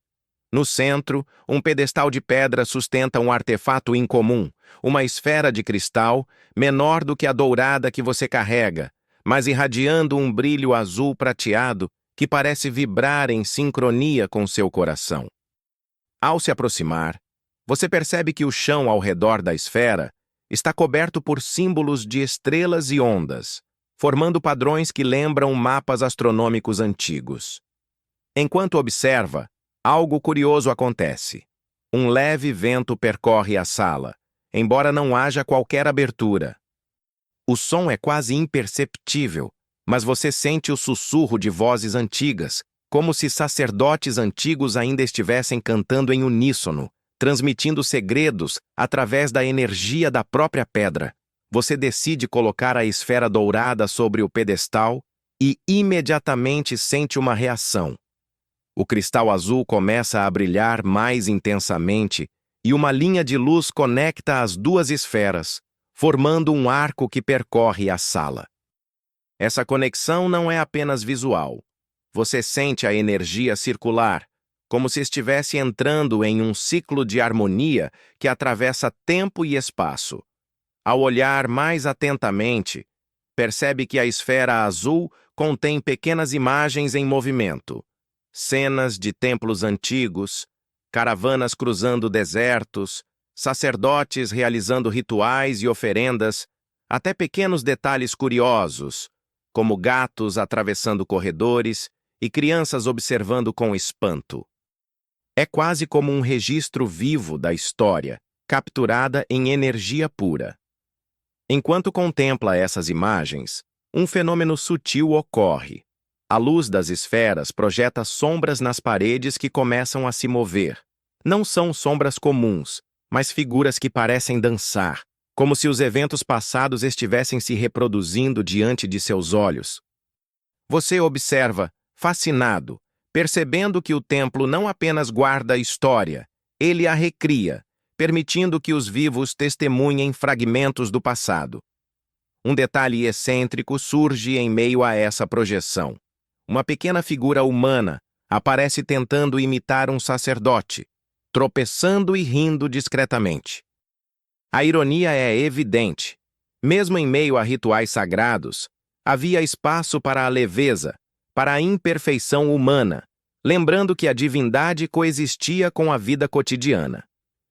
No centro, um pedestal de pedra sustenta um artefato incomum, uma esfera de cristal, menor do que a dourada que você carrega, mas irradiando um brilho azul prateado que parece vibrar em sincronia com seu coração. Ao se aproximar, você percebe que o chão ao redor da esfera está coberto por símbolos de estrelas e ondas, formando padrões que lembram mapas astronômicos antigos. Enquanto observa, algo curioso acontece. Um leve vento percorre a sala, embora não haja qualquer abertura. O som é quase imperceptível, mas você sente o sussurro de vozes antigas, como se sacerdotes antigos ainda estivessem cantando em uníssono, transmitindo segredos através da energia da própria pedra. Você decide colocar a esfera dourada sobre o pedestal e imediatamente sente uma reação. O cristal azul começa a brilhar mais intensamente e uma linha de luz conecta as duas esferas, formando um arco que percorre a sala. Essa conexão não é apenas visual. Você sente a energia circular, como se estivesse entrando em um ciclo de harmonia que atravessa tempo e espaço. Ao olhar mais atentamente, percebe que a esfera azul contém pequenas imagens em movimento. Cenas de templos antigos, caravanas cruzando desertos, sacerdotes realizando rituais e oferendas, até pequenos detalhes curiosos, como gatos atravessando corredores e crianças observando com espanto. É quase como um registro vivo da história, capturada em energia pura. Enquanto contempla essas imagens, um fenômeno sutil ocorre. A luz das esferas projeta sombras nas paredes que começam a se mover. Não são sombras comuns, mas figuras que parecem dançar, como se os eventos passados estivessem se reproduzindo diante de seus olhos. Você observa, fascinado, percebendo que o templo não apenas guarda a história, ele a recria, permitindo que os vivos testemunhem fragmentos do passado. Um detalhe excêntrico surge em meio a essa projeção. Uma pequena figura humana aparece tentando imitar um sacerdote, tropeçando e rindo discretamente. A ironia é evidente. Mesmo em meio a rituais sagrados, havia espaço para a leveza, para a imperfeição humana, lembrando que a divindade coexistia com a vida cotidiana.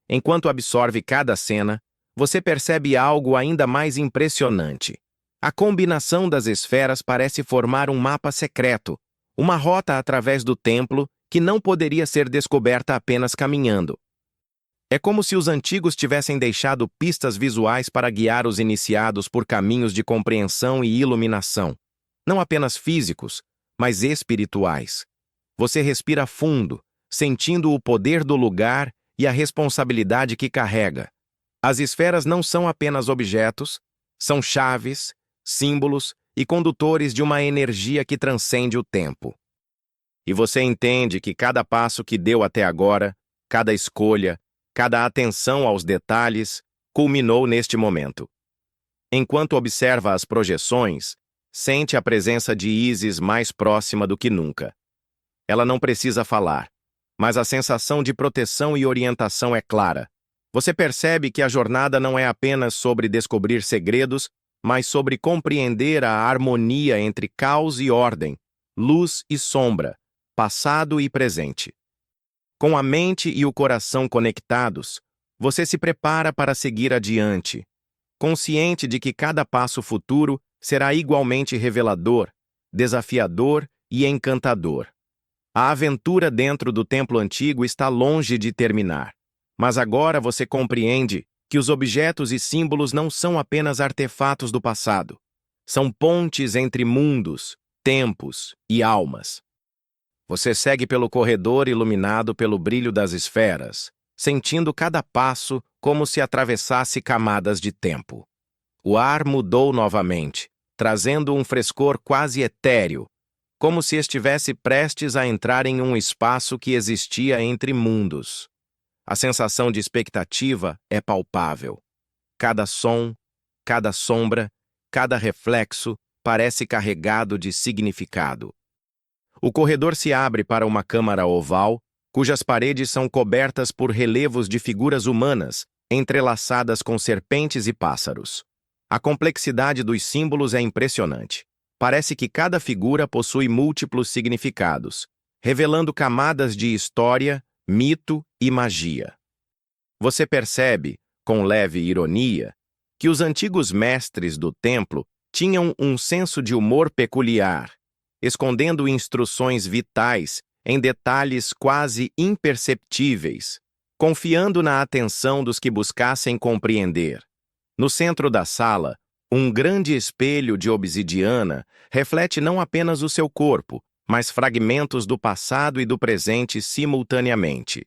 Enquanto absorve cada cena, você percebe algo ainda mais impressionante. A combinação das esferas parece formar um mapa secreto, uma rota através do templo que não poderia ser descoberta apenas caminhando. É como se os antigos tivessem deixado pistas visuais para guiar os iniciados por caminhos de compreensão e iluminação, não apenas físicos, mas espirituais. Você respira fundo, sentindo o poder do lugar e a responsabilidade que carrega. As esferas não são apenas objetos, são chaves, símbolos e condutores de uma energia que transcende o tempo. E você entende que cada passo que deu até agora, cada escolha, cada atenção aos detalhes, culminou neste momento. Enquanto observa as projeções, sente a presença de Isis mais próxima do que nunca. Ela não precisa falar, mas a sensação de proteção e orientação é clara. Você percebe que a jornada não é apenas sobre descobrir segredos, mas sobre compreender a harmonia entre caos e ordem, luz e sombra, passado e presente. Com a mente e o coração conectados, você se prepara para seguir adiante, consciente de que cada passo futuro será igualmente revelador, desafiador e encantador. A aventura dentro do templo antigo está longe de terminar, mas agora você compreende que os objetos e símbolos não são apenas artefatos do passado. São pontes entre mundos, tempos e almas. Você segue pelo corredor iluminado pelo brilho das esferas, sentindo cada passo como se atravessasse camadas de tempo. O ar mudou novamente, trazendo um frescor quase etéreo, como se estivesse prestes a entrar em um espaço que existia entre mundos. A sensação de expectativa é palpável. Cada som, cada sombra, cada reflexo parece carregado de significado. O corredor se abre para uma câmara oval, cujas paredes são cobertas por relevos de figuras humanas, entrelaçadas com serpentes e pássaros. A complexidade dos símbolos é impressionante. Parece que cada figura possui múltiplos significados, revelando camadas de história, mito e magia. Você percebe, com leve ironia, que os antigos mestres do templo tinham um senso de humor peculiar, escondendo instruções vitais em detalhes quase imperceptíveis, confiando na atenção dos que buscassem compreender. No centro da sala, um grande espelho de obsidiana reflete não apenas o seu corpo, mas fragmentos do passado e do presente simultaneamente.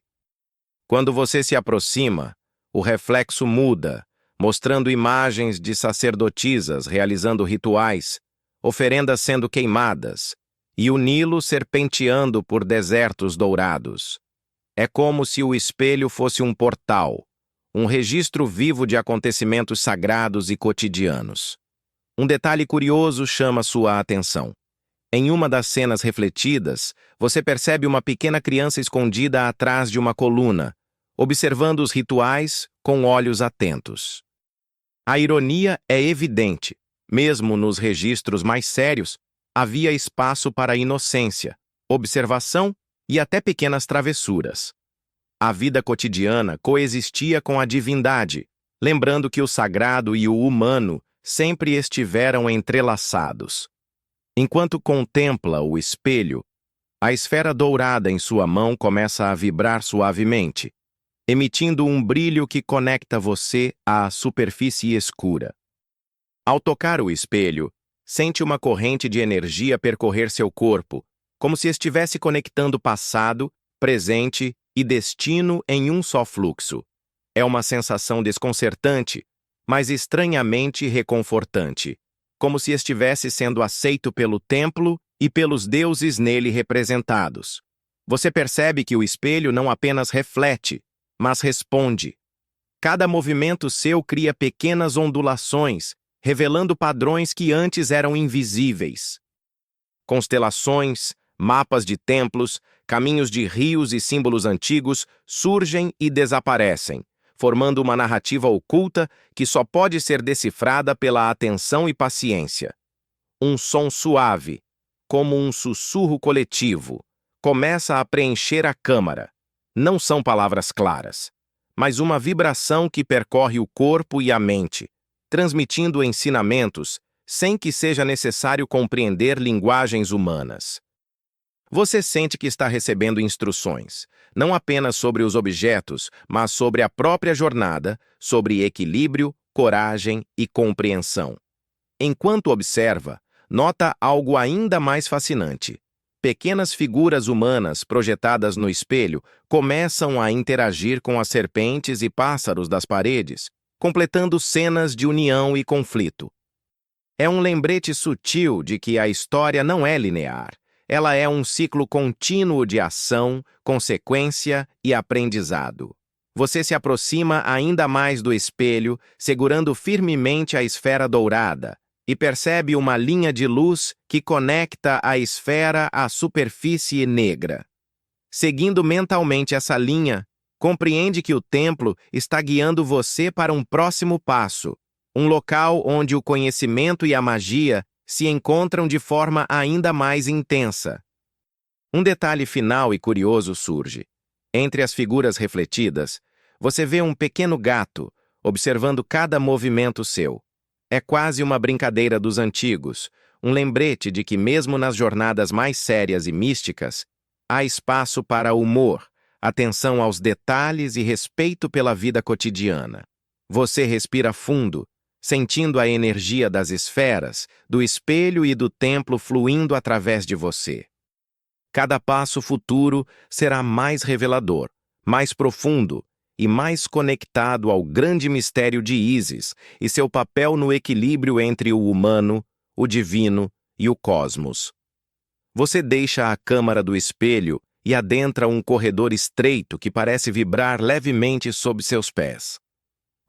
Quando você se aproxima, o reflexo muda, mostrando imagens de sacerdotisas realizando rituais, oferendas sendo queimadas, e o Nilo serpenteando por desertos dourados. É como se o espelho fosse um portal, um registro vivo de acontecimentos sagrados e cotidianos. Um detalhe curioso chama sua atenção. Em uma das cenas refletidas, você percebe uma pequena criança escondida atrás de uma coluna, observando os rituais com olhos atentos. A ironia é evidente. Mesmo nos registros mais sérios, havia espaço para inocência, observação e até pequenas travessuras. A vida cotidiana coexistia com a divindade, lembrando que o sagrado e o humano sempre estiveram entrelaçados. Enquanto contempla o espelho, a esfera dourada em sua mão começa a vibrar suavemente, emitindo um brilho que conecta você à superfície escura. Ao tocar o espelho, sente uma corrente de energia percorrer seu corpo, como se estivesse conectando passado, presente e destino em um só fluxo. É uma sensação desconcertante, mas estranhamente reconfortante, como se estivesse sendo aceito pelo templo e pelos deuses nele representados. Você percebe que o espelho não apenas reflete, mas responde. Cada movimento seu cria pequenas ondulações, revelando padrões que antes eram invisíveis. Constelações, mapas de templos, caminhos de rios e símbolos antigos surgem e desaparecem, formando uma narrativa oculta que só pode ser decifrada pela atenção e paciência. Um som suave, como um sussurro coletivo, começa a preencher a câmara. Não são palavras claras, mas uma vibração que percorre o corpo e a mente, transmitindo ensinamentos sem que seja necessário compreender linguagens humanas. Você sente que está recebendo instruções, não apenas sobre os objetos, mas sobre a própria jornada, sobre equilíbrio, coragem e compreensão. Enquanto observa, nota algo ainda mais fascinante. Pequenas figuras humanas projetadas no espelho começam a interagir com as serpentes e pássaros das paredes, completando cenas de união e conflito. É um lembrete sutil de que a história não é linear. Ela é um ciclo contínuo de ação, consequência e aprendizado. Você se aproxima ainda mais do espelho, segurando firmemente a esfera dourada, e percebe uma linha de luz que conecta a esfera à superfície negra. Seguindo mentalmente essa linha, compreende que o templo está guiando você para um próximo passo, um local onde o conhecimento e a magia se encontram de forma ainda mais intensa. Um detalhe final e curioso surge. Entre as figuras refletidas, você vê um pequeno gato, observando cada movimento seu. É quase uma brincadeira dos antigos, um lembrete de que mesmo nas jornadas mais sérias e místicas, há espaço para humor, atenção aos detalhes e respeito pela vida cotidiana. Você respira fundo, sentindo a energia das esferas, do espelho e do templo fluindo através de você. Cada passo futuro será mais revelador, mais profundo e mais conectado ao grande mistério de Ísis e seu papel no equilíbrio entre o humano, o divino e o cosmos. Você deixa a câmara do espelho e adentra um corredor estreito que parece vibrar levemente sob seus pés.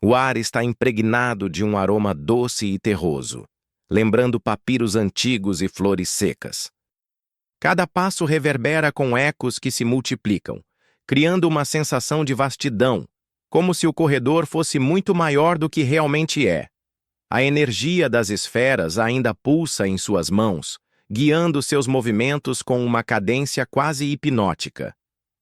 O ar está impregnado de um aroma doce e terroso, lembrando papiros antigos e flores secas. Cada passo reverbera com ecos que se multiplicam, criando uma sensação de vastidão, como se o corredor fosse muito maior do que realmente é. A energia das esferas ainda pulsa em suas mãos, guiando seus movimentos com uma cadência quase hipnótica.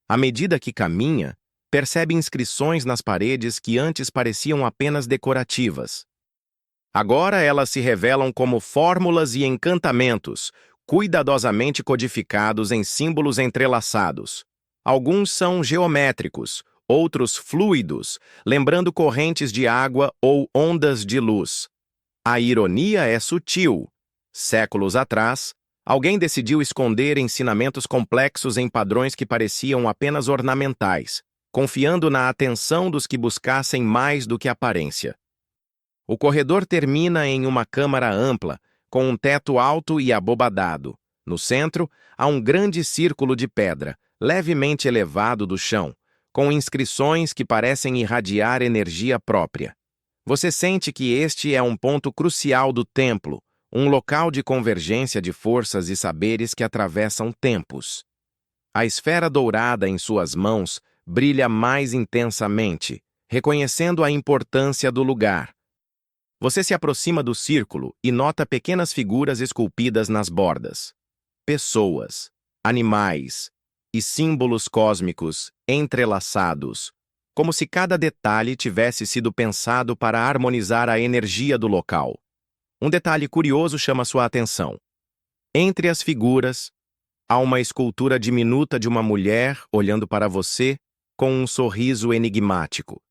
À medida que caminha, percebe inscrições nas paredes que antes pareciam apenas decorativas. Agora elas se revelam como fórmulas e encantamentos, cuidadosamente codificados em símbolos entrelaçados. Alguns são geométricos, outros fluidos, lembrando correntes de água ou ondas de luz. A ironia é sutil. Séculos atrás, alguém decidiu esconder ensinamentos complexos em padrões que pareciam apenas ornamentais, confiando na atenção dos que buscassem mais do que aparência. O corredor termina em uma câmara ampla, com um teto alto e abobadado. No centro, há um grande círculo de pedra, levemente elevado do chão, com inscrições que parecem irradiar energia própria. Você sente que este é um ponto crucial do templo, um local de convergência de forças e saberes que atravessam tempos. A esfera dourada em suas mãos brilha mais intensamente, reconhecendo a importância do lugar. Você se aproxima do círculo e nota pequenas figuras esculpidas nas bordas. Pessoas, animais e símbolos cósmicos entrelaçados, como se cada detalhe tivesse sido pensado para harmonizar a energia do local. Um detalhe curioso chama sua atenção. Entre as figuras, há uma escultura diminuta de uma mulher olhando para você com um sorriso enigmático,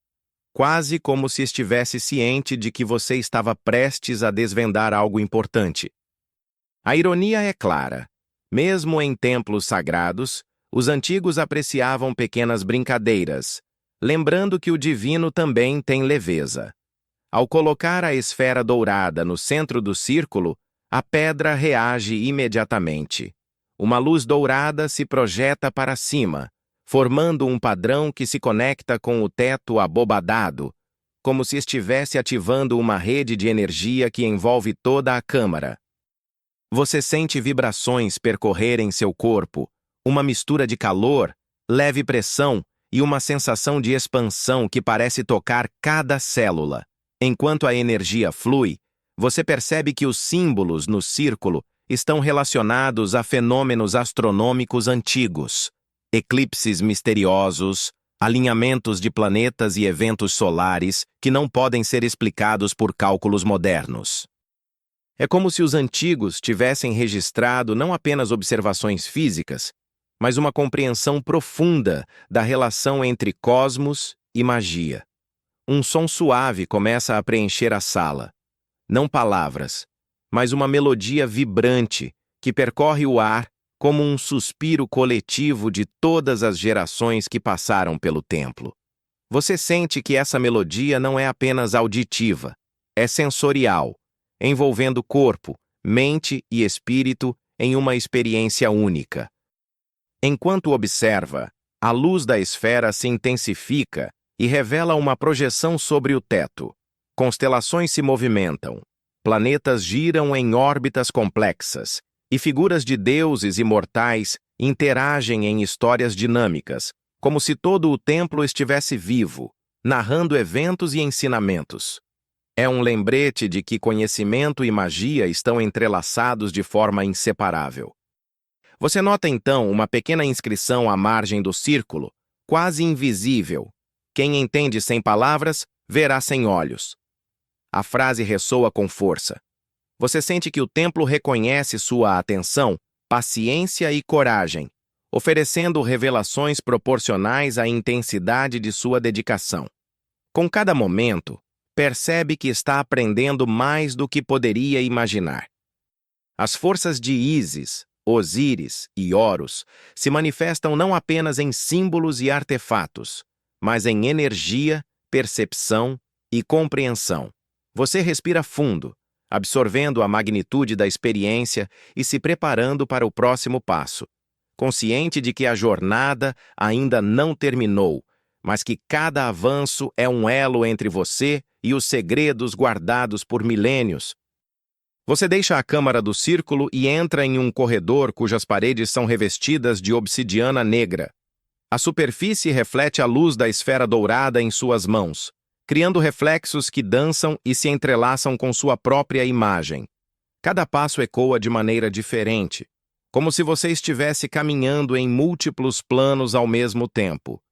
quase como se estivesse ciente de que você estava prestes a desvendar algo importante. A ironia é clara. Mesmo em templos sagrados, os antigos apreciavam pequenas brincadeiras, lembrando que o divino também tem leveza. Ao colocar a esfera dourada no centro do círculo, a pedra reage imediatamente. Uma luz dourada se projeta para cima, formando um padrão que se conecta com o teto abobadado, como se estivesse ativando uma rede de energia que envolve toda a câmara. Você sente vibrações percorrerem seu corpo, uma mistura de calor, leve pressão e uma sensação de expansão que parece tocar cada célula. Enquanto a energia flui, você percebe que os símbolos no círculo estão relacionados a fenômenos astronômicos antigos, eclipses misteriosos, alinhamentos de planetas e eventos solares que não podem ser explicados por cálculos modernos. É como se os antigos tivessem registrado não apenas observações físicas, mas uma compreensão profunda da relação entre cosmos e magia. Um som suave começa a preencher a sala. Não palavras, mas uma melodia vibrante que percorre o ar como um suspiro coletivo de todas as gerações que passaram pelo templo. Você sente que essa melodia não é apenas auditiva, é sensorial, envolvendo corpo, mente e espírito em uma experiência única. Enquanto observa, a luz da esfera se intensifica e revela uma projeção sobre o teto. Constelações se movimentam, planetas giram em órbitas complexas, e figuras de deuses e mortais interagem em histórias dinâmicas, como se todo o templo estivesse vivo, narrando eventos e ensinamentos. É um lembrete de que conhecimento e magia estão entrelaçados de forma inseparável. Você nota então uma pequena inscrição à margem do círculo, quase invisível. Quem entende sem palavras, verá sem olhos. A frase ressoa com força. Você sente que o templo reconhece sua atenção, paciência e coragem, oferecendo revelações proporcionais à intensidade de sua dedicação. Com cada momento, percebe que está aprendendo mais do que poderia imaginar. As forças de Ísis, Osíris e Horus se manifestam não apenas em símbolos e artefatos, mas em energia, percepção e compreensão. Você respira fundo, absorvendo a magnitude da experiência e se preparando para o próximo passo, consciente de que a jornada ainda não terminou, mas que cada avanço é um elo entre você e os segredos guardados por milênios. Você deixa a câmara do círculo e entra em um corredor cujas paredes são revestidas de obsidiana negra. A superfície reflete a luz da esfera dourada em suas mãos, criando reflexos que dançam e se entrelaçam com sua própria imagem. Cada passo ecoa de maneira diferente, como se você estivesse caminhando em múltiplos planos ao mesmo tempo.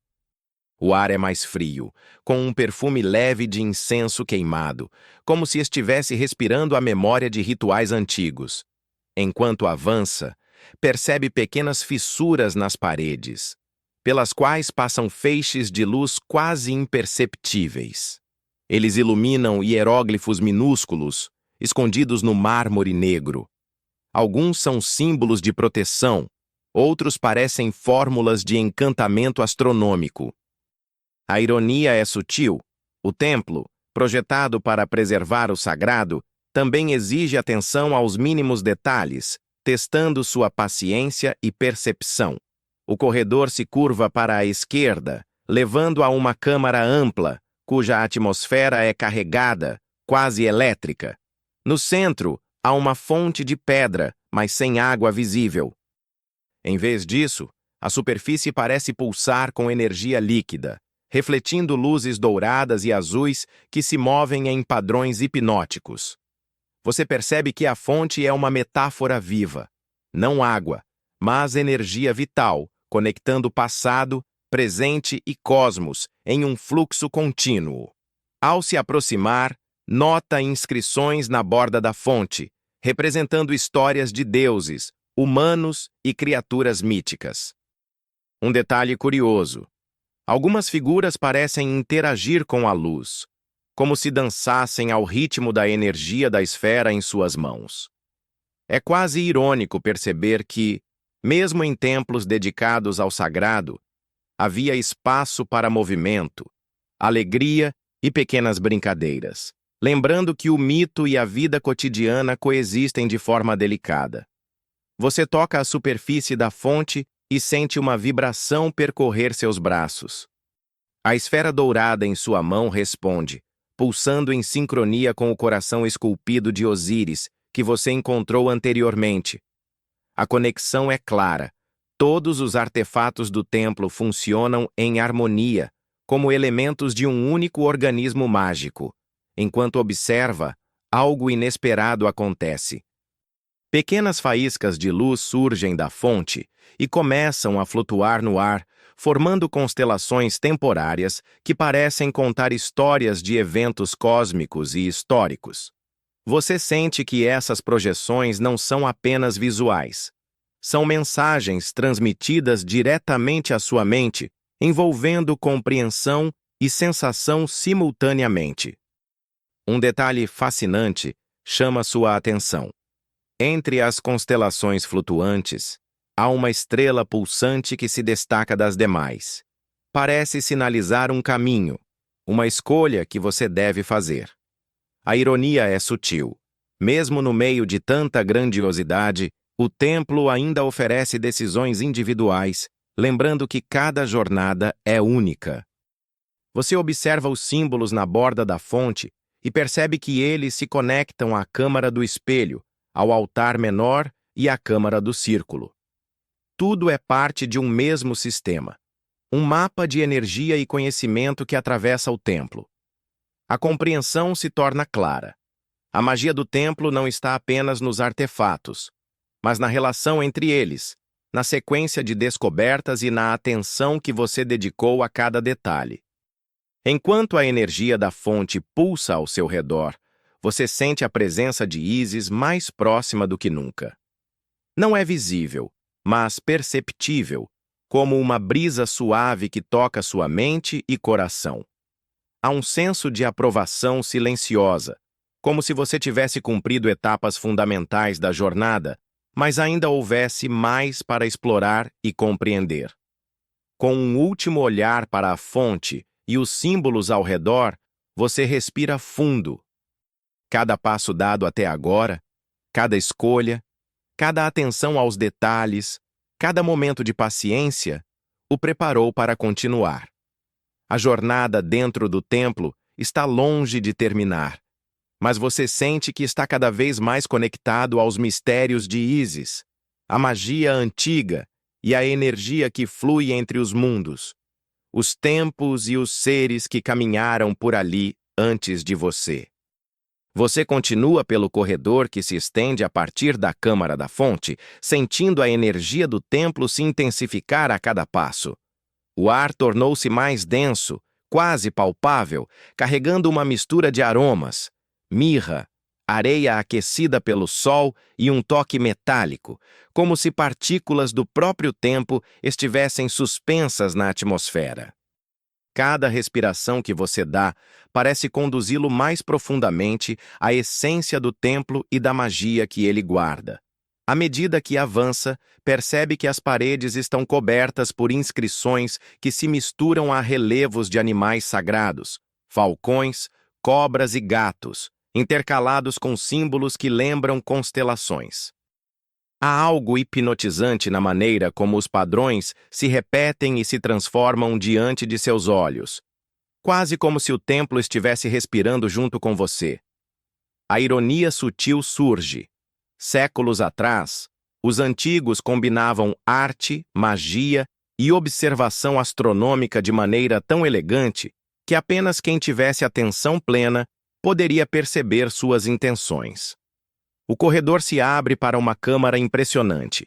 O ar é mais frio, com um perfume leve de incenso queimado, como se estivesse respirando a memória de rituais antigos. Enquanto avança, percebe pequenas fissuras nas paredes, pelas quais passam feixes de luz quase imperceptíveis. Eles iluminam hieróglifos minúsculos, escondidos no mármore negro. Alguns são símbolos de proteção, outros parecem fórmulas de encantamento astronômico. A ironia é sutil. O templo, projetado para preservar o sagrado, também exige atenção aos mínimos detalhes, testando sua paciência e percepção. O corredor se curva para a esquerda, levando a uma câmara ampla, cuja atmosfera é carregada, quase elétrica. No centro, há uma fonte de pedra, mas sem água visível. Em vez disso, a superfície parece pulsar com energia líquida, refletindo luzes douradas e azuis que se movem em padrões hipnóticos. Você percebe que a fonte é uma metáfora viva, não água, mas energia vital, conectando passado, presente e cosmos em um fluxo contínuo. Ao se aproximar, nota inscrições na borda da fonte, representando histórias de deuses, humanos e criaturas míticas. Um detalhe curioso. Algumas figuras parecem interagir com a luz, como se dançassem ao ritmo da energia da esfera em suas mãos. É quase irônico perceber que, mesmo em templos dedicados ao sagrado, havia espaço para movimento, alegria e pequenas brincadeiras, lembrando que o mito e a vida cotidiana coexistem de forma delicada. Você toca a superfície da fonte e sente uma vibração percorrer seus braços. A esfera dourada em sua mão responde, pulsando em sincronia com o coração esculpido de Osíris, que você encontrou anteriormente. A conexão é clara. Todos os artefatos do templo funcionam em harmonia, como elementos de um único organismo mágico. Enquanto observa, algo inesperado acontece. Pequenas faíscas de luz surgem da fonte e começam a flutuar no ar, formando constelações temporárias que parecem contar histórias de eventos cósmicos e históricos. Você sente que essas projeções não são apenas visuais. São mensagens transmitidas diretamente à sua mente, envolvendo compreensão e sensação simultaneamente. Um detalhe fascinante chama sua atenção. Entre as constelações flutuantes, há uma estrela pulsante que se destaca das demais. Parece sinalizar um caminho, uma escolha que você deve fazer. A ironia é sutil. Mesmo no meio de tanta grandiosidade, o templo ainda oferece decisões individuais, lembrando que cada jornada é única. Você observa os símbolos na borda da fonte e percebe que eles se conectam à câmara do espelho, ao altar menor e à câmara do círculo. Tudo é parte de um mesmo sistema, um mapa de energia e conhecimento que atravessa o templo. A compreensão se torna clara. A magia do templo não está apenas nos artefatos, mas na relação entre eles, na sequência de descobertas e na atenção que você dedicou a cada detalhe. Enquanto a energia da fonte pulsa ao seu redor, você sente a presença de Isis mais próxima do que nunca. Não é visível, mas perceptível, como uma brisa suave que toca sua mente e coração. Há um senso de aprovação silenciosa, como se você tivesse cumprido etapas fundamentais da jornada, mas ainda houvesse mais para explorar e compreender. Com um último olhar para a fonte e os símbolos ao redor, você respira fundo. Cada passo dado até agora, cada escolha, cada atenção aos detalhes, cada momento de paciência, o preparou para continuar. A jornada dentro do templo está longe de terminar, mas você sente que está cada vez mais conectado aos mistérios de Isis, a magia antiga e a energia que flui entre os mundos, os tempos e os seres que caminharam por ali antes de você. Você continua pelo corredor que se estende a partir da câmara da fonte, sentindo a energia do templo se intensificar a cada passo. O ar tornou-se mais denso, quase palpável, carregando uma mistura de aromas, mirra, areia aquecida pelo sol e um toque metálico, como se partículas do próprio tempo estivessem suspensas na atmosfera. Cada respiração que você dá parece conduzi-lo mais profundamente à essência do templo e da magia que ele guarda. À medida que avança, percebe que as paredes estão cobertas por inscrições que se misturam a relevos de animais sagrados, falcões, cobras e gatos, intercalados com símbolos que lembram constelações. Há algo hipnotizante na maneira como os padrões se repetem e se transformam diante de seus olhos, quase como se o templo estivesse respirando junto com você. A ironia sutil surge. Séculos atrás, os antigos combinavam arte, magia e observação astronômica de maneira tão elegante que apenas quem tivesse atenção plena poderia perceber suas intenções. O corredor se abre para uma câmara impressionante.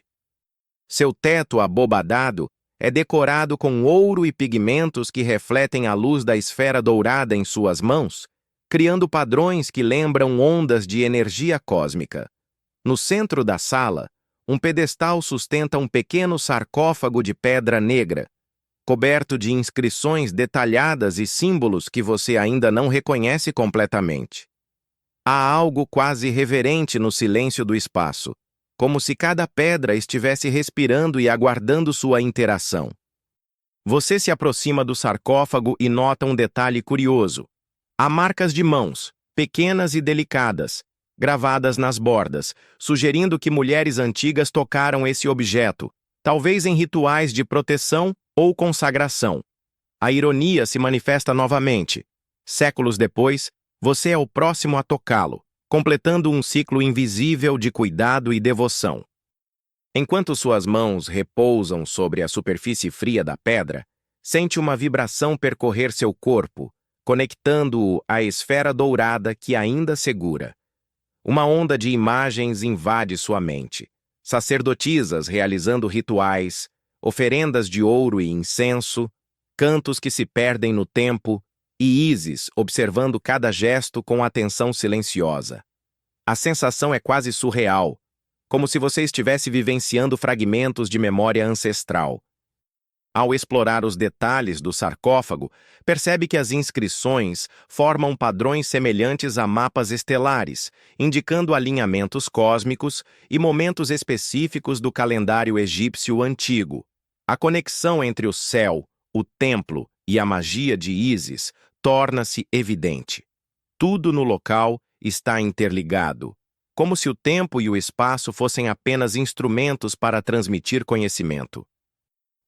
Seu teto abobadado é decorado com ouro e pigmentos que refletem a luz da esfera dourada em suas mãos, criando padrões que lembram ondas de energia cósmica. No centro da sala, um pedestal sustenta um pequeno sarcófago de pedra negra, coberto de inscrições detalhadas e símbolos que você ainda não reconhece completamente. Há algo quase reverente no silêncio do espaço, como se cada pedra estivesse respirando e aguardando sua interação. Você se aproxima do sarcófago e nota um detalhe curioso. Há marcas de mãos, pequenas e delicadas, gravadas nas bordas, sugerindo que mulheres antigas tocaram esse objeto, talvez em rituais de proteção ou consagração. A ironia se manifesta novamente. Séculos depois, você é o próximo a tocá-lo, completando um ciclo invisível de cuidado e devoção. Enquanto suas mãos repousam sobre a superfície fria da pedra, sente uma vibração percorrer seu corpo, conectando-o à esfera dourada que ainda segura. Uma onda de imagens invade sua mente. Sacerdotisas realizando rituais, oferendas de ouro e incenso, cantos que se perdem no tempo, e Isis observando cada gesto com atenção silenciosa. A sensação é quase surreal, como se você estivesse vivenciando fragmentos de memória ancestral. Ao explorar os detalhes do sarcófago, percebe que as inscrições formam padrões semelhantes a mapas estelares, indicando alinhamentos cósmicos e momentos específicos do calendário egípcio antigo. A conexão entre o céu, o templo e a magia de Ísis torna-se evidente. Tudo no local está interligado, como se o tempo e o espaço fossem apenas instrumentos para transmitir conhecimento.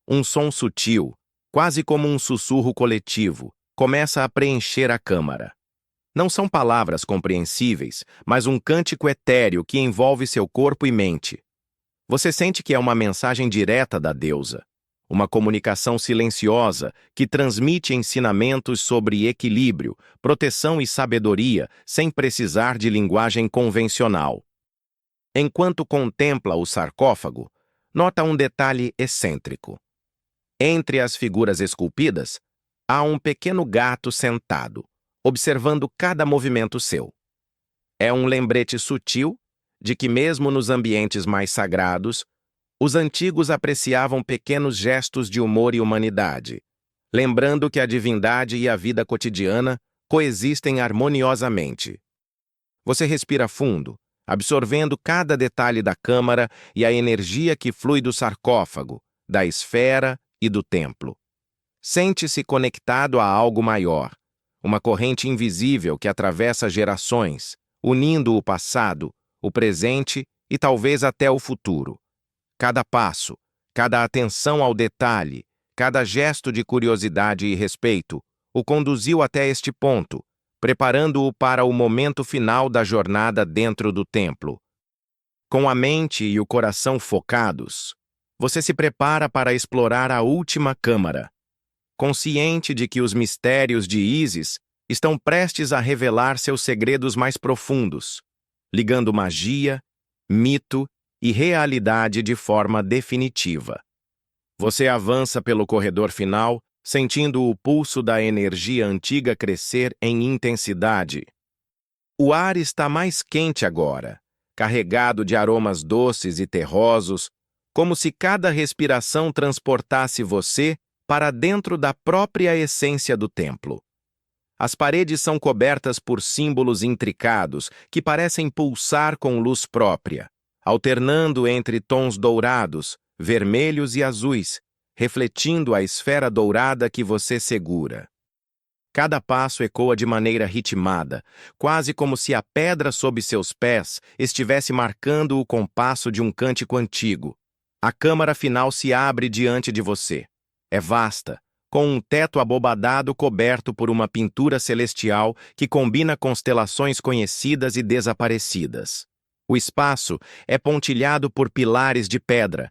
Um som sutil, quase como um sussurro coletivo, começa a preencher a câmara. Não são palavras compreensíveis, mas um cântico etéreo que envolve seu corpo e mente. Você sente que é uma mensagem direta da deusa, uma comunicação silenciosa que transmite ensinamentos sobre equilíbrio, proteção e sabedoria sem precisar de linguagem convencional. Enquanto contempla o sarcófago, nota um detalhe excêntrico. Entre as figuras esculpidas, há um pequeno gato sentado, observando cada movimento seu. É um lembrete sutil de que, mesmo nos ambientes mais sagrados, os antigos apreciavam pequenos gestos de humor e humanidade, lembrando que a divindade e a vida cotidiana coexistem harmoniosamente. Você respira fundo, absorvendo cada detalhe da câmara e a energia que flui do sarcófago, da esfera e do templo. Sente-se conectado a algo maior, uma corrente invisível que atravessa gerações, unindo o passado, o presente e talvez até o futuro. Cada passo, cada atenção ao detalhe, cada gesto de curiosidade e respeito o conduziu até este ponto, preparando-o para o momento final da jornada dentro do templo. Com a mente e o coração focados, você se prepara para explorar a última câmara, consciente de que os mistérios de Ísis estão prestes a revelar seus segredos mais profundos, ligando magia, mito e realidade de forma definitiva. Você avança pelo corredor final, sentindo o pulso da energia antiga crescer em intensidade. O ar está mais quente agora, carregado de aromas doces e terrosos, como se cada respiração transportasse você para dentro da própria essência do templo. As paredes são cobertas por símbolos intricados que parecem pulsar com luz própria, alternando entre tons dourados, vermelhos e azuis, refletindo a esfera dourada que você segura. Cada passo ecoa de maneira ritmada, quase como se a pedra sob seus pés estivesse marcando o compasso de um cântico antigo. A câmara final se abre diante de você. É vasta, com um teto abobadado coberto por uma pintura celestial que combina constelações conhecidas e desaparecidas. O espaço é pontilhado por pilares de pedra,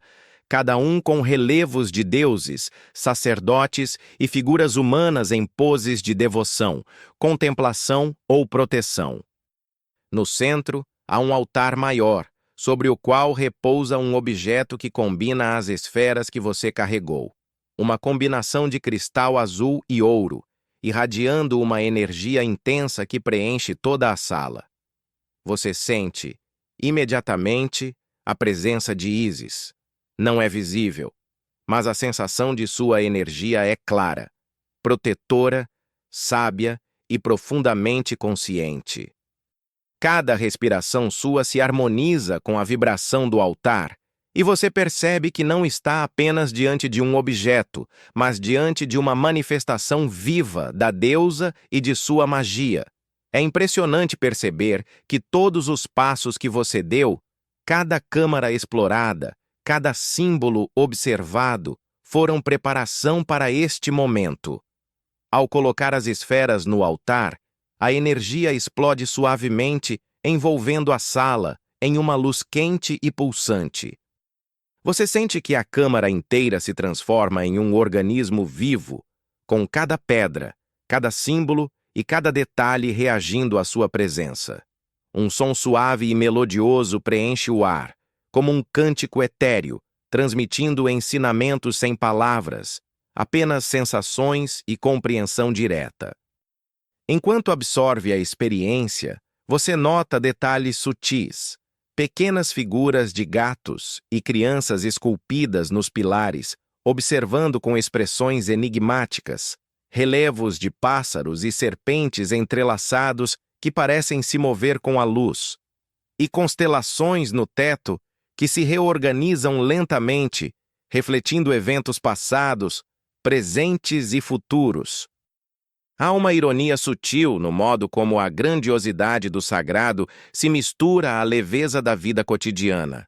cada um com relevos de deuses, sacerdotes e figuras humanas em poses de devoção, contemplação ou proteção. No centro, há um altar maior, sobre o qual repousa um objeto que combina as esferas que você carregou. Uma combinação de cristal azul e ouro, irradiando uma energia intensa que preenche toda a sala. Você sente, imediatamente, a presença de Ísis. Não é visível, mas a sensação de sua energia é clara, protetora, sábia e profundamente consciente. Cada respiração sua se harmoniza com a vibração do altar, e você percebe que não está apenas diante de um objeto, mas diante de uma manifestação viva da deusa e de sua magia. É impressionante perceber que todos os passos que você deu, cada câmara explorada, cada símbolo observado, foram preparação para este momento. Ao colocar as esferas no altar, a energia explode suavemente, envolvendo a sala em uma luz quente e pulsante. Você sente que a câmara inteira se transforma em um organismo vivo, com cada pedra, cada símbolo e cada detalhe reagindo à sua presença. Um som suave e melodioso preenche o ar, como um cântico etéreo, transmitindo ensinamentos sem palavras, apenas sensações e compreensão direta. Enquanto absorve a experiência, você nota detalhes sutis, Pequenas figuras de gatos e crianças esculpidas nos pilares, observando com expressões enigmáticas, relevos de pássaros e serpentes entrelaçados que parecem se mover com a luz, e constelações no teto que se reorganizam lentamente, refletindo eventos passados, presentes e futuros. Há uma ironia sutil no modo como a grandiosidade do sagrado se mistura à leveza da vida cotidiana,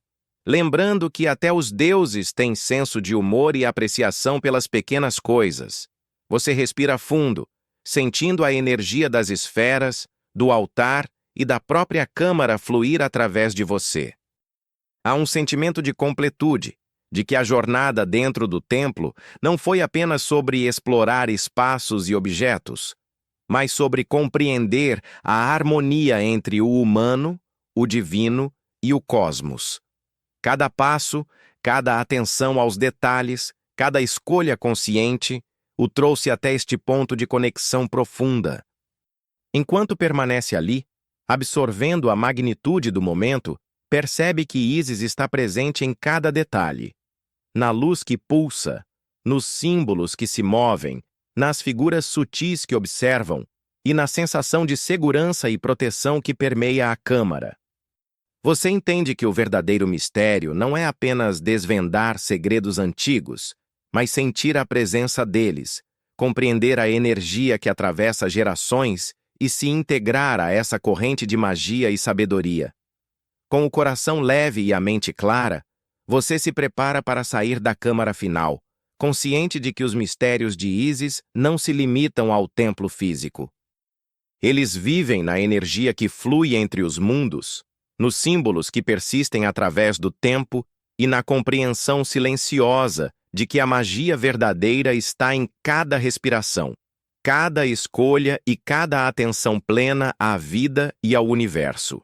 lembrando que até os deuses têm senso de humor e apreciação pelas pequenas coisas. Você respira fundo, sentindo a energia das esferas, do altar e da própria câmara fluir através de você. Há um sentimento de completude, de que a jornada dentro do templo não foi apenas sobre explorar espaços e objetos, mas sobre compreender a harmonia entre o humano, o divino e o cosmos. Cada passo, cada atenção aos detalhes, cada escolha consciente o trouxe até este ponto de conexão profunda. Enquanto permanece ali, absorvendo a magnitude do momento, percebe que Isis está presente em cada detalhe. Na luz que pulsa, nos símbolos que se movem, nas figuras sutis que observam e na sensação de segurança e proteção que permeia a câmara. Você entende que o verdadeiro mistério não é apenas desvendar segredos antigos, mas sentir a presença deles, compreender a energia que atravessa gerações e se integrar a essa corrente de magia e sabedoria. Com o coração leve e a mente clara, você se prepara para sair da câmara final, consciente de que os mistérios de Isis não se limitam ao templo físico. Eles vivem na energia que flui entre os mundos, nos símbolos que persistem através do tempo e na compreensão silenciosa de que a magia verdadeira está em cada respiração, cada escolha e cada atenção plena à vida e ao universo.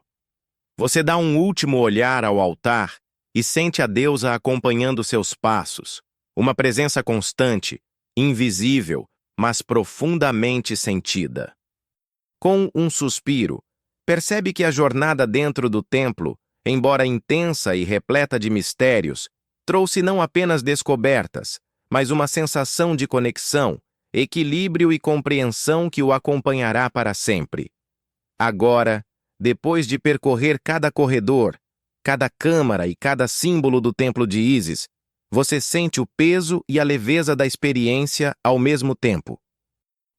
Você dá um último olhar ao altar e sente a deusa acompanhando seus passos, uma presença constante, invisível, mas profundamente sentida. Com um suspiro, percebe que a jornada dentro do templo, embora intensa e repleta de mistérios, trouxe não apenas descobertas, mas uma sensação de conexão, equilíbrio e compreensão que o acompanhará para sempre. Agora, depois de percorrer cada corredor, cada câmara e cada símbolo do templo de Isis, você sente o peso e a leveza da experiência ao mesmo tempo.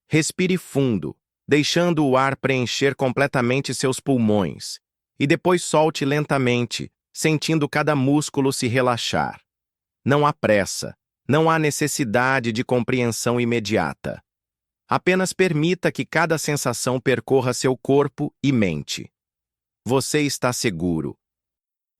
Respire fundo, deixando o ar preencher completamente seus pulmões, e depois solte lentamente, sentindo cada músculo se relaxar. Não há pressa, não há necessidade de compreensão imediata. Apenas permita que cada sensação percorra seu corpo e mente. Você está seguro.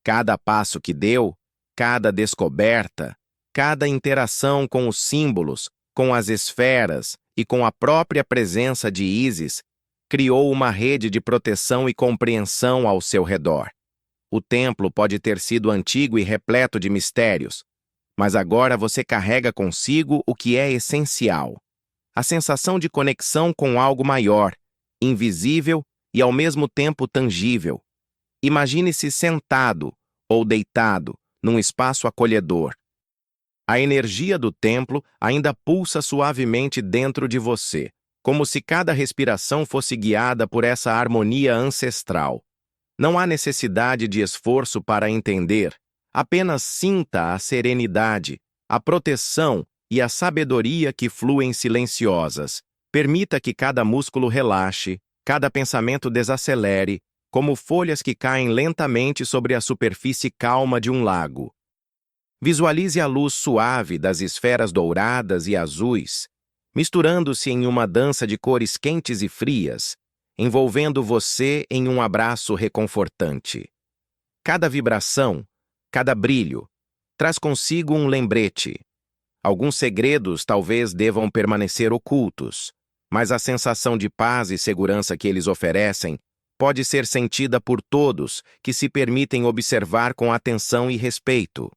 Cada passo que deu, cada descoberta, cada interação com os símbolos, com as esferas e com a própria presença de Isis, criou uma rede de proteção e compreensão ao seu redor. O templo pode ter sido antigo e repleto de mistérios, mas agora você carrega consigo o que é essencial: a sensação de conexão com algo maior, invisível e ao mesmo tempo tangível. Imagine-se sentado ou deitado num espaço acolhedor. A energia do templo ainda pulsa suavemente dentro de você, como se cada respiração fosse guiada por essa harmonia ancestral. Não há necessidade de esforço para entender, apenas sinta a serenidade, a proteção e a sabedoria que fluem silenciosas. Permita que cada músculo relaxe, cada pensamento desacelere, como folhas que caem lentamente sobre a superfície calma de um lago. Visualize a luz suave das esferas douradas e azuis, misturando-se em uma dança de cores quentes e frias, envolvendo você em um abraço reconfortante. Cada vibração, cada brilho, traz consigo um lembrete. Alguns segredos talvez devam permanecer ocultos, mas a sensação de paz e segurança que eles oferecem pode ser sentida por todos que se permitem observar com atenção e respeito.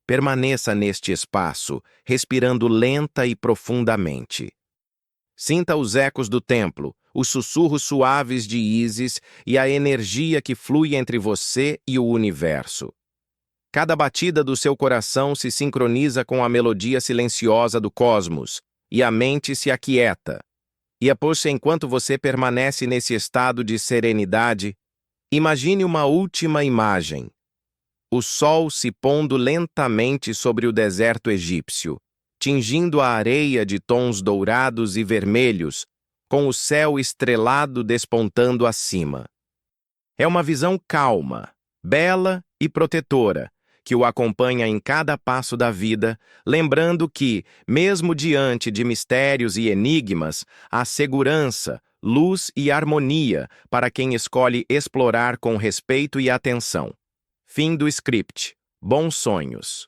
Permaneça neste espaço, respirando lenta e profundamente. Sinta os ecos do templo, os sussurros suaves de Ísis e a energia que flui entre você e o universo. Cada batida do seu coração se sincroniza com a melodia silenciosa do cosmos, e a mente se aquieta. E após, enquanto você permanece nesse estado de serenidade, imagine uma última imagem. O sol se pondo lentamente sobre o deserto egípcio, tingindo a areia de tons dourados e vermelhos, com o céu estrelado despontando acima. É uma visão calma, bela e protetora, que o acompanha em cada passo da vida, lembrando que, mesmo diante de mistérios e enigmas, há segurança, luz e harmonia para quem escolhe explorar com respeito e atenção. Fim do script. Bons sonhos.